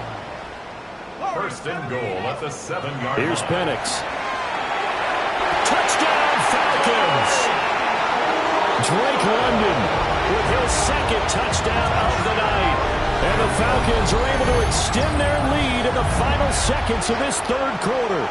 First and goal at the 7-yard line. Here's Penix. Touchdown, Falcons. Drake London with his second touchdown of the night. And the Falcons are able to extend their lead in the final seconds of this third quarter.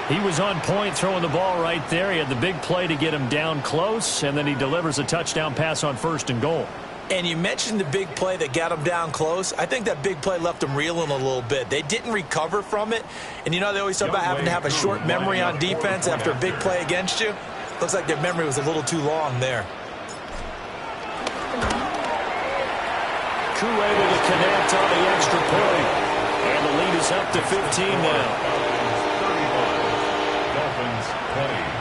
He was on point throwing the ball right there. He had the big play to get him down close, and then he delivers a touchdown pass on 1st and goal. And you mentioned the big play that got him down close. I think that big play left them reeling a little bit. They didn't recover from it. And you know they always talk about having to have a short memory on defense after a big play against you. Looks like their memory was a little too long there. Koo able to connect on the extra point. And the lead is up to 15 now. 35. Dolphins 20.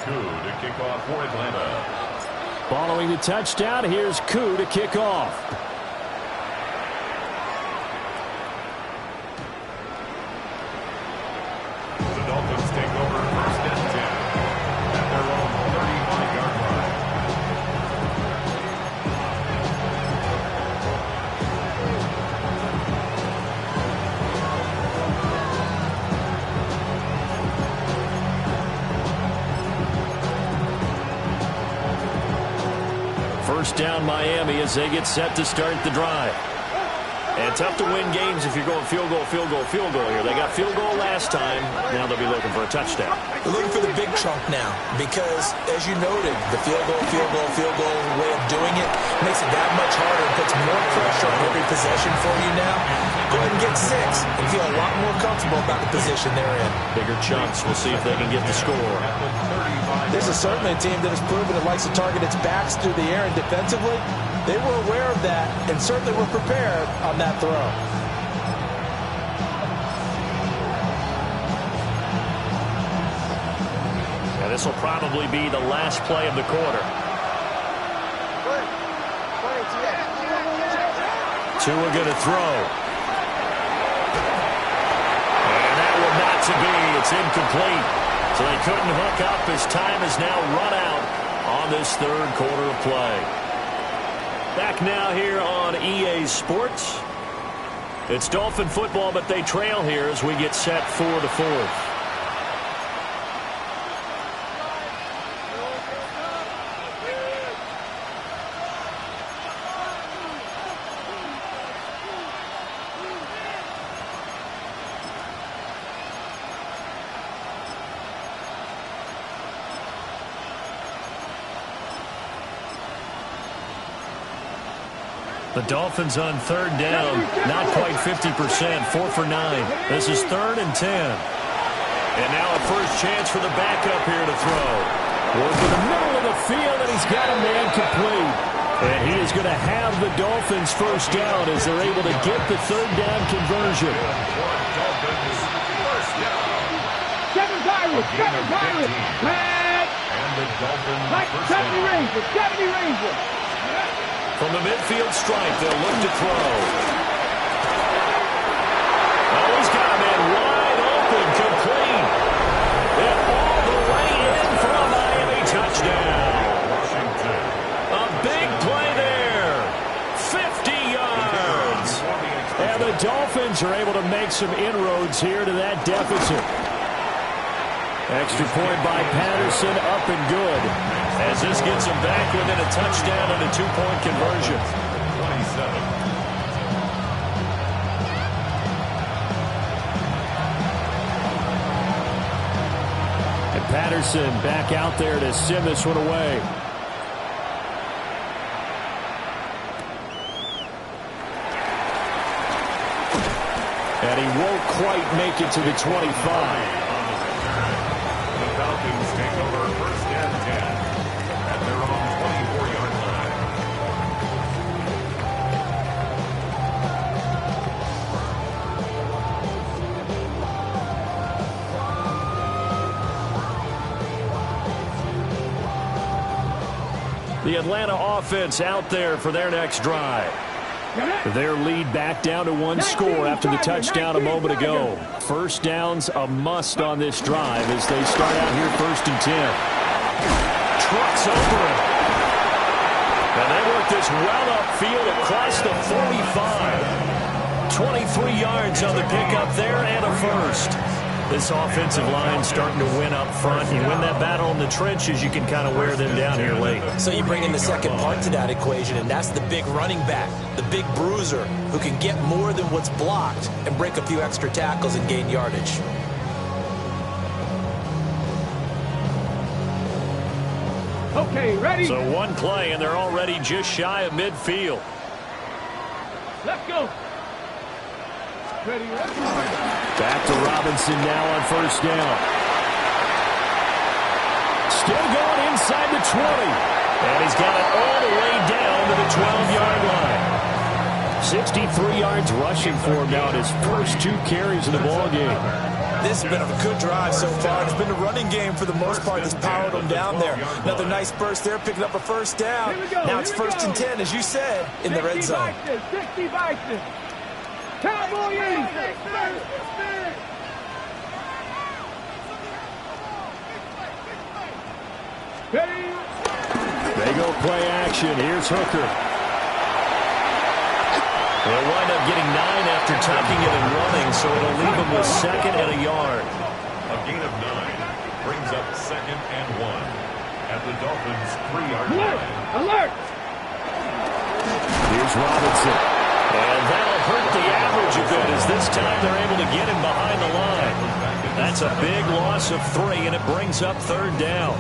Koo to kick off for Atlanta. Following the touchdown, here's Koo to kick off. The Dolphins take over 1st and 10 at their own 35-yard line. First down Miami as they get set to start the drive. And tough to win games if you're going field goal, field goal, field goal here. They got field goal last time. Now they'll be looking for a touchdown. They're looking for the big chunk now because, as you noted, the field goal way of doing it makes it that much harder and puts more pressure on every possession for you now. Go ahead and get 6 and feel a lot more comfortable about the position they're in. Bigger chunks. We'll see if they can get the score. This is certainly a team that has proven it likes to target its backs through the air, and defensively, they were aware of that and certainly were prepared on that throw. And this will probably be the last play of the quarter. Tua going to throw. And that one not to be. It's incomplete. So they couldn't hook up as time has now run out on this third quarter of play. Back now here on EA Sports. It's Dolphin football, but they trail here as we get set for the fourth. The Dolphins on third down, not quite 50%, 4 for 9. This is 3rd and 10. And now a first chance for the backup here to throw. Work in the middle of the field, and he's got a man complete. And he is going to have the Dolphins first down as they're able to get the third down conversion. Dolphins, first Silence, silence, silence. And the Dolphins Like first 70 down. Ranger, 70 Ranger. From the midfield stripe, they'll look to throw. Oh, he's got a man wide open, complete. And all the way in for a Miami touchdown. Washington. A big play there. 50 yards. And the Dolphins are able to make some inroads here to that deficit. Extra point by Patterson, up and good. As this gets them back within a touchdown and a two-point conversion. 27. And Patterson back out there to send this one away. And he won't quite make it to the 25. The Falcons take over first and 10 at their own 24-yard line. The Atlanta offense out there for their next drive. Their lead back down to one score after the touchdown a moment ago. First down's a must on this drive as they start out here first and 10. Trucks over it. And they work this well upfield across the 45. 23 yards on the pickup there and a first. This offensive line starting to win up front. You win that battle in the trenches, you can kind of wear them down here late. So you bring in the second part to that equation, and that's the big running back, the big bruiser, who can get more than what's blocked and break a few extra tackles and gain yardage. Okay, ready? So one play, and they're already just shy of midfield. Let's go. Ready, ready. Back to Robinson now on first down. Still going inside the 20. And he's got it all the way down to the 12-yard line. 63 yards rushing for him now in his first two carries of the ballgame. This has been a good drive so far. It's been a running game for the most part that's powered them down there. Another nice burst there, picking up a first down. Now it's first and 10, as you said, in the red zone. 60 Bison. Cowboy East. Ready? They go play action. Here's Hooker. They'll wind up getting 9 after tucking it and running, so it'll leave them with second and a yard. A gain of 9 brings up second and 1 at the Dolphins' 3-yard Alert! line. Alert! Here's Robinson. And that'll hurt the average a bit as this time they're able to get him behind the line. That's a big loss of 3, and it brings up third down.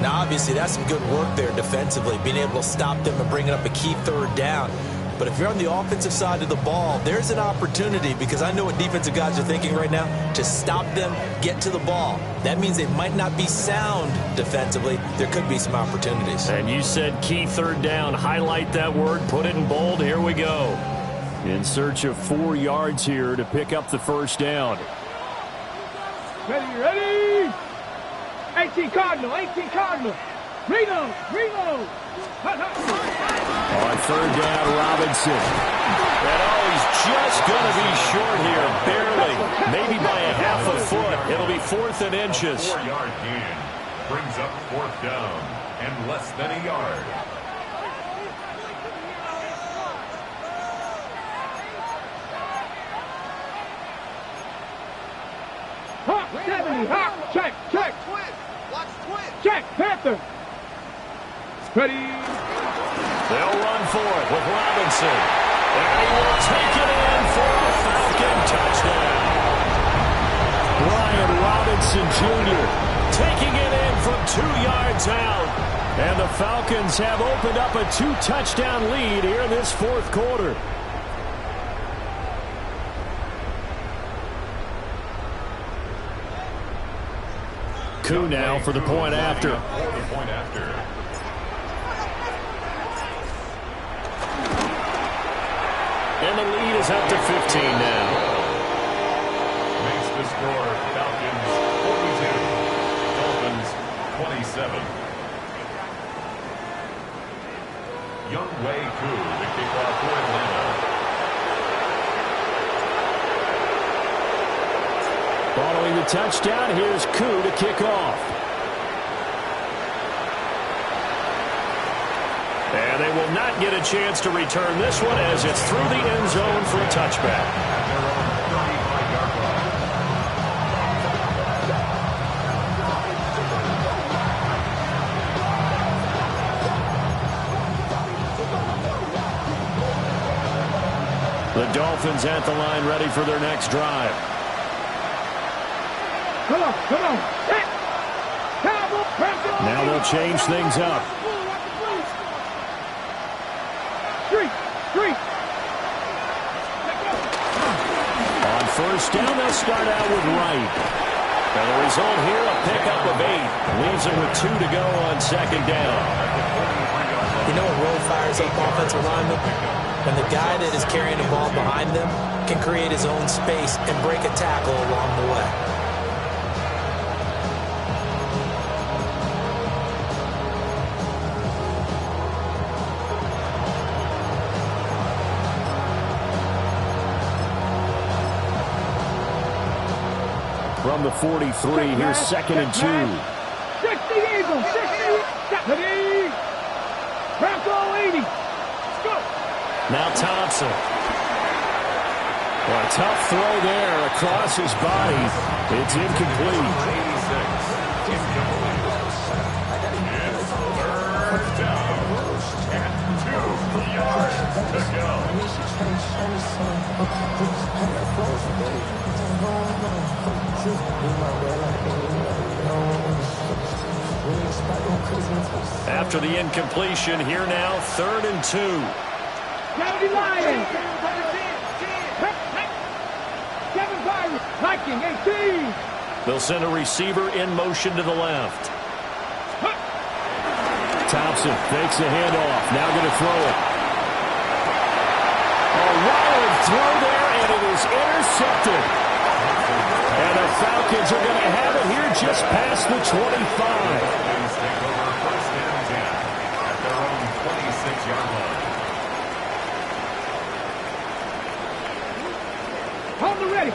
Now, obviously, that's some good work there defensively, being able to stop them and bringing up a key third down. But if you're on the offensive side of the ball, there's an opportunity, because I know what defensive guys are thinking right now, to stop them, get to the ball. That means they might not be sound defensively. There could be some opportunities. And you said key third down. Highlight that word. Put it in bold. Here we go. In search of 4 yards here to pick up the first down. Ready, ready! 18 Cardinal, 18 Cardinal. Reload, reload. On third down, Robinson. And he's just going to be short here, barely. Maybe by a half a foot. It'll be 4th and inches. A 4-yard gain brings up 4th down and less than a yard. Hawk 70, Hawk, check, check. Check, Panther. Ready. They'll run for it with Robinson. And he will take it in for a Falcon touchdown. Brian Robinson Jr. taking it in from 2 yards out. And the Falcons have opened up a 2-touchdown lead here in this fourth quarter. Koo now for the point after. And the lead is up to 15 now. Makes the score Falcons 42. 7. Young Wei Koo to kick off for Atlanta. Following the touchdown, here's Koo to kick off. And they will not get a chance to return this one as it's through the end zone for a touchback. At their own 35-yard line. The Dolphins at the line ready for their next drive. Come on, come on. Now they'll change things up. On first down, they'll start out with Wright. And the result here, a pickup of 8. Leaves them with 2 to go on second down. You know what really fires up offensive linemen? When the guy that is carrying the ball behind them can create his own space and break a tackle along the way. From the 43, here's 2nd and 2. 60 Eagles, 60. Ready. Bronco 80. Let's go. Now Thompson. Well, a tough throw there across his body. It's incomplete. 86. Incomplete. It's third down. And 2 yards to go. After the incompletion, here now, 3rd and 2. County Lions. 7 Pirates. Viking 18. They'll send a receiver in motion to the left. Thompson fakes a handoff. Now going to throw it. A wild throw there, and it is intercepted. And the Falcons are going to have it here just past the 25. Dolphins take over first and 10 at their own 26-yard line. Hold the ready.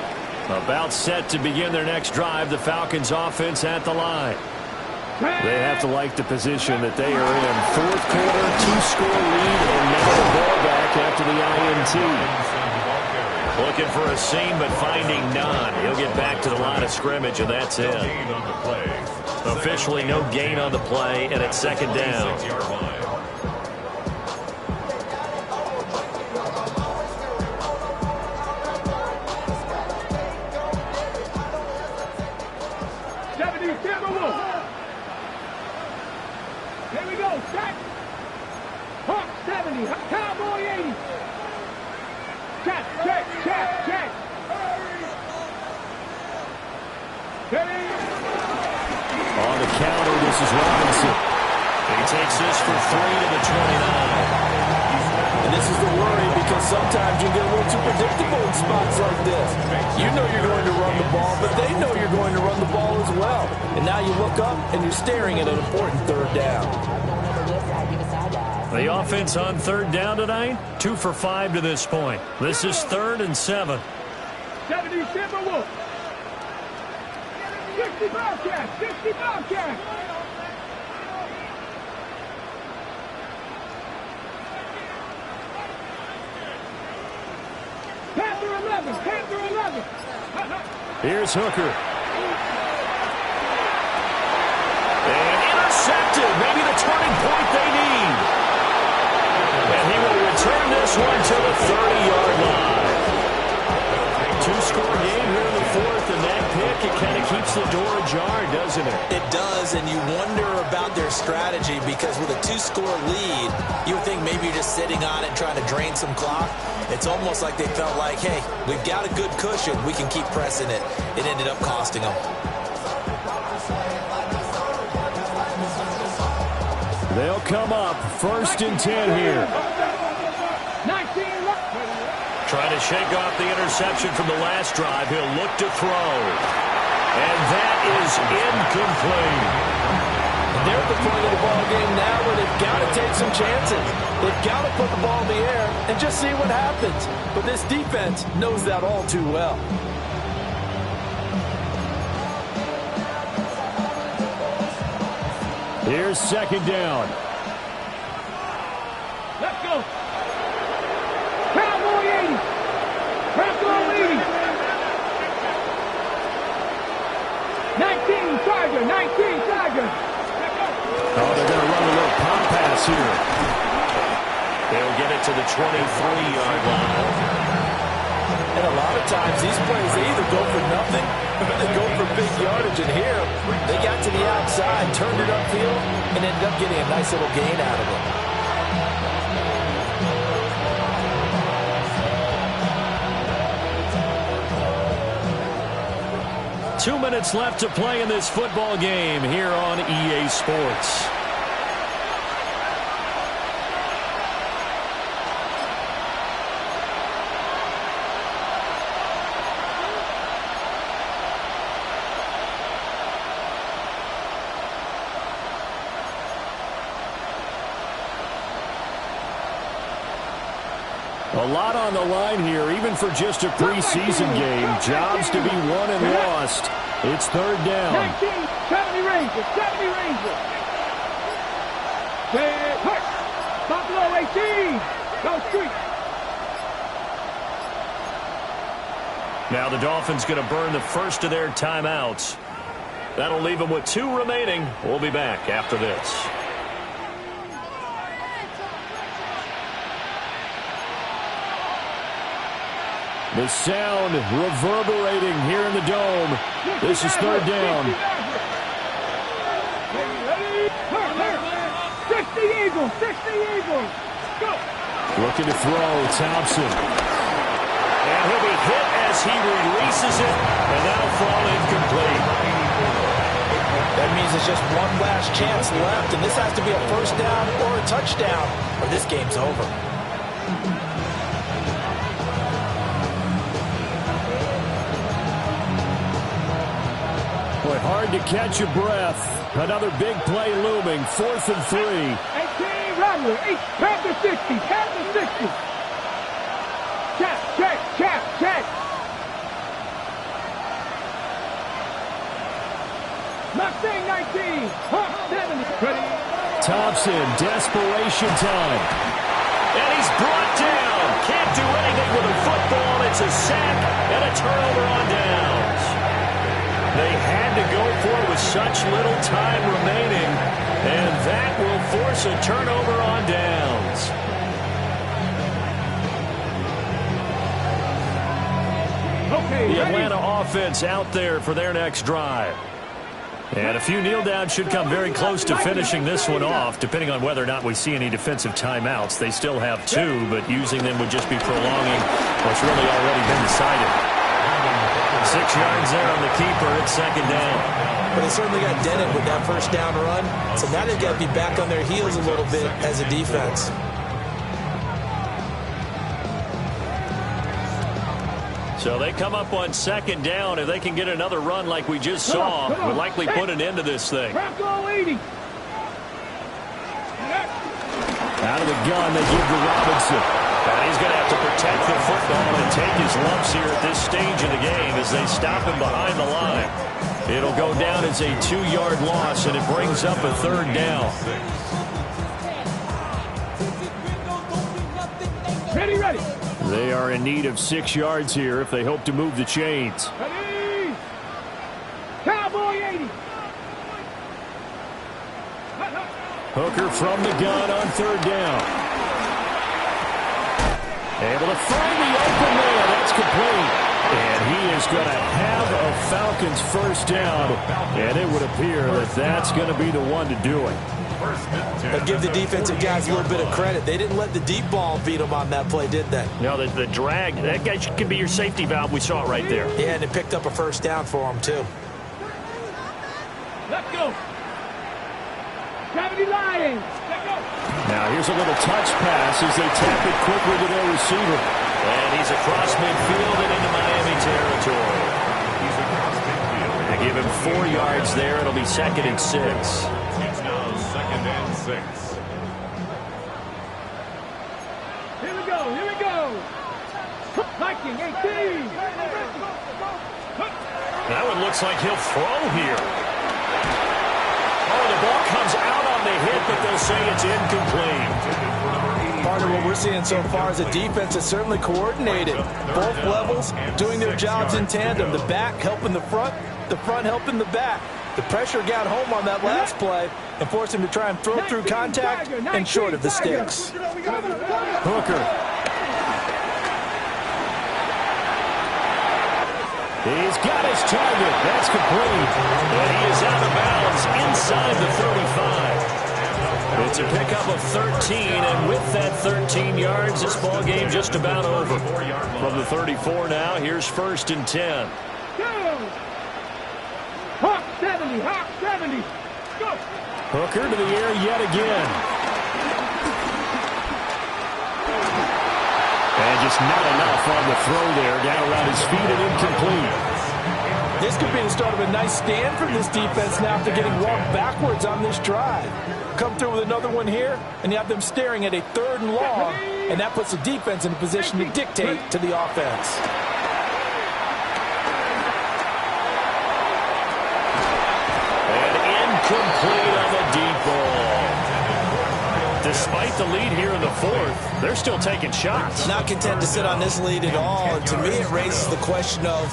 About set to begin their next drive. The Falcons offense at the line. They have to like the position that they are in. 4th quarter, 2-score lead, and now the ball back after the INT. Looking for a seam, but finding none. He'll get back to the line of scrimmage, and that's it. Officially no gain on the play, and it's 2nd down. 6-yard line. Here we go. Check. Hawk 70. Cowboy 80. Check, check, check, check. Ready. On the counter, this is Robinson. He takes this for 3 to the 29. And this is the worry because sometimes you get a little too predictable in spots like this. You know you're going to run the ball, but they know you're going to run the ball as well. And now you look up and you're staring at an important 3rd down. The offense on 3rd down tonight, 2 for 5 to this point. This is 3rd and 7. 70 Timberwolves. 60 Bobcats. 60 Bobcats. Panther 11. Panther 11. Here's Hooker. And intercepted. Maybe the turning point they need. And he will return this one to the 30-yard line. 2-score game here in the 4th, and that pick, it kind of keeps the door ajar, doesn't it? It does, and you wonder about their strategy because with a 2-score lead, you would think maybe you're just sitting on it trying to drain some clock. It's almost like they felt like, hey, we've got a good cushion. We can keep pressing it. It ended up costing them. They'll come up 1st and 10 here. 19. Trying to shake off the interception from the last drive. He'll look to throw. And that is incomplete. They're at the point of the ball game now where they've got to take some chances. They've got to put the ball in the air and just see what happens. But this defense knows that all too well. Here's second down. Let's go. Cowboy 80. Cowboy 80. 19 Charger. 19 Charger. Oh, they're going to run a little pop pass here. They'll get it to the 23-yard line. And a lot of times these plays, they either go for nothing or they go for big yardage. And here, they got to the outside, turned it upfield, and ended up getting a nice little gain out of it. 2 minutes left to play in this football game here on EA Sports. A lot on the line here, even for just a preseason game. Jobs to be won and lost. It's third down. 19, 70 Rangers, 70 Rangers. Hurt. Buffalo 18. Go Street. Now the Dolphins going to burn the first of their timeouts. That'll leave them with 2 remaining. We'll be back after this. The sound reverberating here in the dome. This is third down. 60 Eagles, 60 Eagles. Go. Looking to throw, Thompson. And he'll be hit as he releases it, and that'll fall incomplete. That means there's just one last chance left, and this has to be a first down or a touchdown, or this game's over. Boy, hard to catch your breath. Another big play looming. 4th and 3. 18 Rattler, 8, past the 60, past the 60. Check. Mustang 19, Hawk 70. Ready. Thompson, desperation time. And he's brought down. Can't do anything with a football. It's a sack and a turnover on downs. They had to go for it with such little time remaining, and that will force a turnover on downs. Okay, The Atlanta offense out there for their next drive. And a few kneel downs should come very close to finishing this one off, depending on whether or not we see any defensive timeouts. They still have 2, but using them would just be prolonging what's really already been decided. 6 yards there on the keeper. It's second down. But they certainly got dented with that first down run, so now they've got to be back on their heels a little bit as a defense. So they come up on second down. If they can get another run like we just saw, would likely put an end to this thing. Bronco 80. Out of the gun, they give to Robinson. And he's going to have to protect the football and take his lumps here at this stage of the game as they stop him behind the line. It'll go down as a 2-yard loss, and it brings up a third down. Ready. They are in need of 6 yards here if they hope to move the chains. Ready. Cowboy 80. Hooker from the gun on third down. Able to find the open man. That's complete. And he is going to have a Falcons first down. And it would appear that that's going to be the one to do it. But give the defensive guys a little bit of credit. They didn't let the deep ball beat them on that play, did they? No, the drag, that guy can be your safety valve. We saw it right there. Yeah, and it picked up a first down for them, too. Let's go. 70 Lions. Let's go. Now here's a little touch pass as they tap it quickly to their receiver. And he's across midfield and into Miami territory. They give him 4 yards there. It'll be 2nd and 6. and 6. Here we go, here we go. Viking 18. That one looks like he'll throw here. Oh, the ball comes out on the hit, but they'll say it's incomplete. Part of what we're seeing so far is a defense that's certainly coordinated. Both levels doing their jobs in tandem. The back helping the front helping the back. The pressure got home on that last play and forced him to try and throw through contact and short of the sticks. Hooker. He's got his target. That's complete. And he is out of bounds inside the 35. It's a pickup of 13, and with that 13 yards, this ball game just about over. From the 34 now, here's 1st and 10. Go! Hawk 70, Hawk 70. Go! Hooker to the air yet again. And just not enough on the throw there. Down around his feet and incomplete. This could be the start of a nice stand from this defense now after getting walked backwards on this drive. Come through with another one here, and you have them staring at a 3rd and long, and that puts the defense in a position to dictate to the offense. And incomplete on the deep ball. Despite the lead here in the 4th, they're still taking shots. Not content to sit on this lead at all, and to me it raises the question of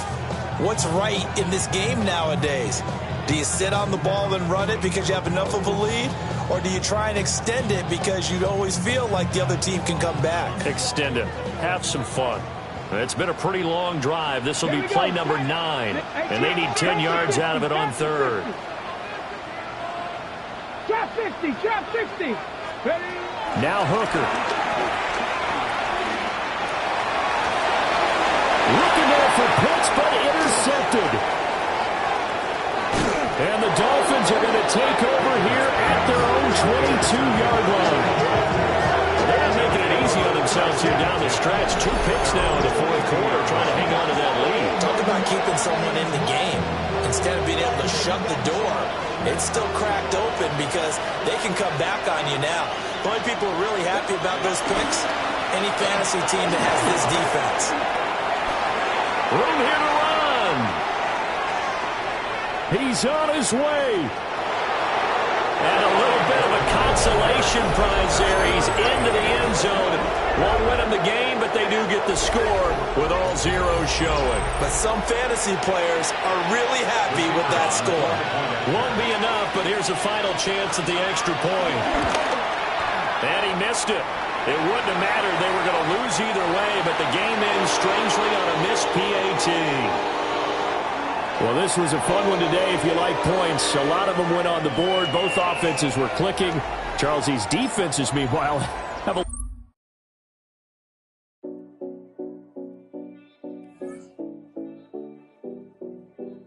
what's right in this game nowadays. Do you sit on the ball and run it because you have enough of a lead? Or do you try and extend it because you always feel like the other team can come back? Extend it. Have some fun. It's been a pretty long drive. This will be play number 9. And they need 10 yards out of it on 3rd. Drop 60, drop 60. Ready? Now Hooker. Looking there for Pitts, but intercepted. And the Dolphins are going to take over here at their own 22-yard line. They're not making it easy on themselves here down the stretch. 2 picks now in the 4th quarter trying to hang on to that lead. Talk about keeping someone in the game. Instead of being able to shut the door, it's still cracked open because they can come back on you now. The only people who are really happy about those picks, any fantasy team that has this defense. Room here to run. He's on his way. And a little bit of a consolation prize there. He's into the end zone. Won't win him the game, but they do get the score with all zeros showing. But some fantasy players are really happy with that score. Won't be enough, but here's a final chance at the extra point. And he missed it. It wouldn't have mattered. They were going to lose either way, but the game ends strangely on a missed PAT. Well, this was a fun one today if you like points. A lot of them went on the board. Both offenses were clicking. Charles, these defenses, meanwhile,